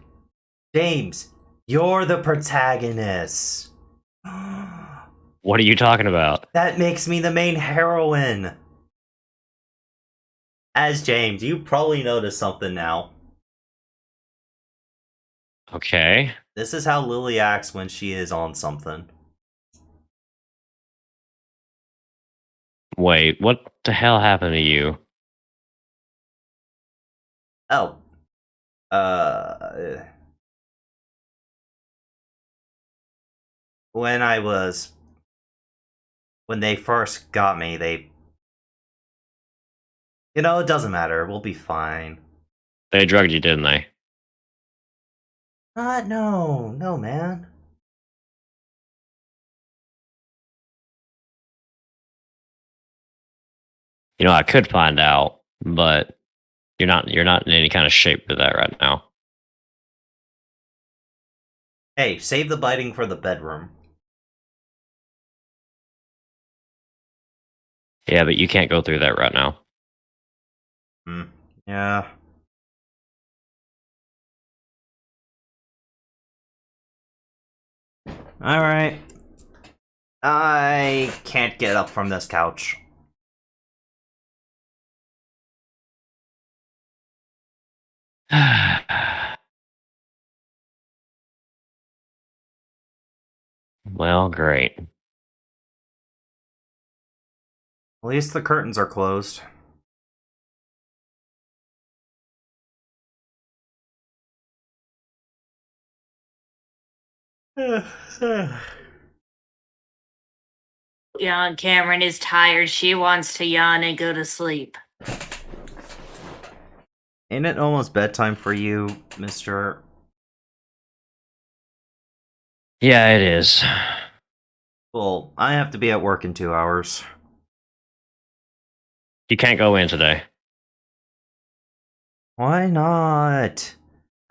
James, you're the protagonist! What are you talking about? That makes me the main heroine! As James, you probably noticed something now. Okay. This is how Lily acts when she is on something. Wait, what the hell happened to you? Oh. When they first got me, it doesn't matter. We'll be fine. They drugged you, didn't they? No. No, man. I could find out, but you're not in any kind of shape for that right now. Hey, save the biting for the bedroom. Yeah, but you can't go through that right now. Yeah. Alright. I can't get up from this couch. Well, great. At least the curtains are closed. Yawn. Cameron is tired. She wants to yawn and go to sleep. Ain't it almost bedtime for you, Mr. Yeah, it is. Well, I have to be at work in 2 hours. You can't go in today. Why not?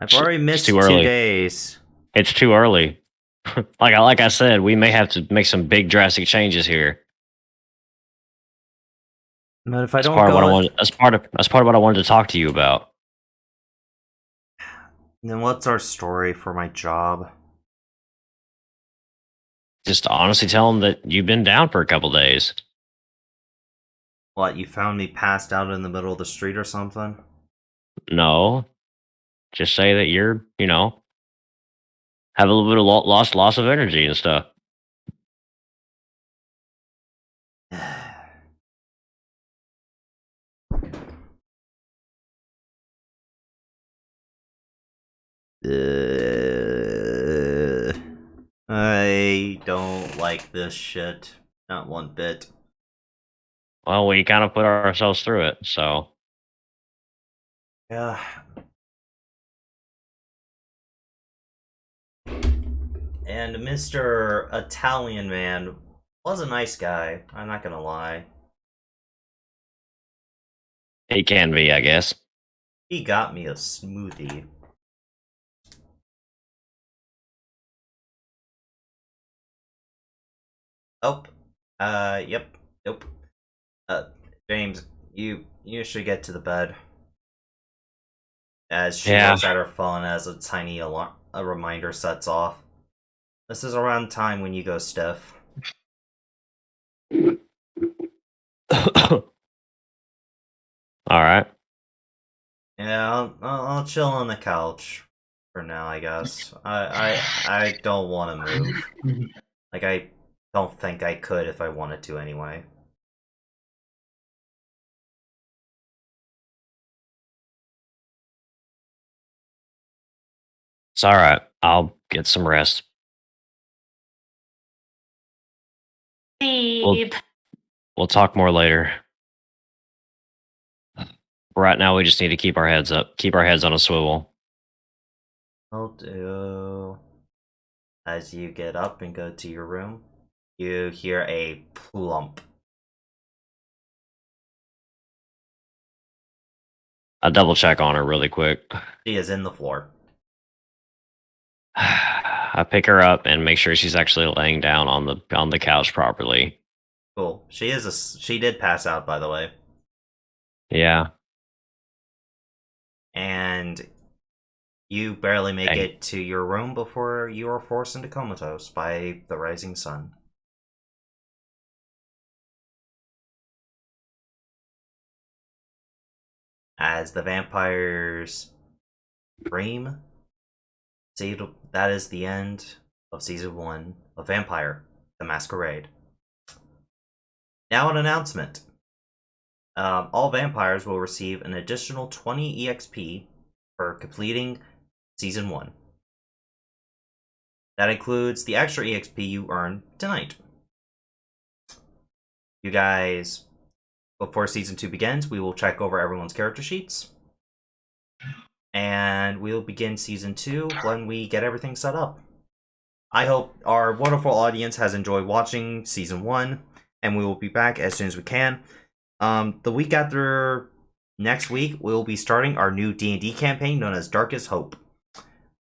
I've already missed too 2 early. days. It's too early. like I said, we may have to make some big drastic changes here. But if I That's don't part of what I go, wanted. That's part of what I wanted to talk to you about. then what's our story for my job? Just honestly tell them that you've been down for a couple days. What, you found me passed out in the middle of the street or something? No, just say that you're, have a little bit of loss of energy and stuff. I don't like this shit. Not one bit. Well, we kind of put ourselves through it, so Yeah. And Mr. Italian Man was a nice guy. I'm not gonna lie. it can be, I guess. He got me a smoothie. Oh. Yep. Nope. James, you should get to the bed. As she looks at her phone as a tiny alarm, a reminder sets off. This is around the time when you go stiff. All right. Yeah, I'll chill on the couch for now, I guess. I don't want to move. Like, I don't think I could if I wanted to anyway. It's all right. I'll get some rest. Sleep. We'll talk more later. Right now, we just need to keep our heads up, keep our heads on a swivel. Will do. As you get up and go to your room, you hear a plump. I'll double check on her really quick. She is in the floor. I pick her up and make sure she's actually laying down on the couch properly. Cool. She did pass out, by the way. Yeah. And you barely make it to your room before you are forced into comatose by the rising sun. As the vampires scream, that is the end of Season 1 of Vampire: The Masquerade. Now an announcement. All vampires will receive an additional 20 EXP for completing Season 1. That includes the extra EXP you earn tonight. You guys, before Season 2 begins, we will check over everyone's character sheets. And we'll begin Season 2 when we get everything set up. I hope our wonderful audience has enjoyed watching Season 1, and we will be back as soon as we can. The week after next week, we will be starting our new D&D campaign known as Darkest Hope.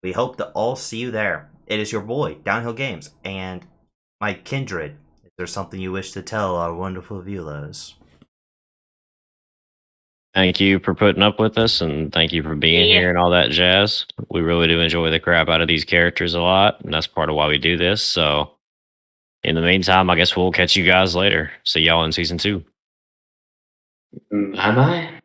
We hope to all see you there. It is your boy, Downhill Games, and my kindred. Is there something you wish to tell our wonderful viewers? Thank you for putting up with us, and thank you for being here and all that jazz. We really do enjoy the crap out of these characters a lot, and that's part of why we do this. So, in the meantime, I guess we'll catch you guys later. See y'all in Season 2. Bye-bye.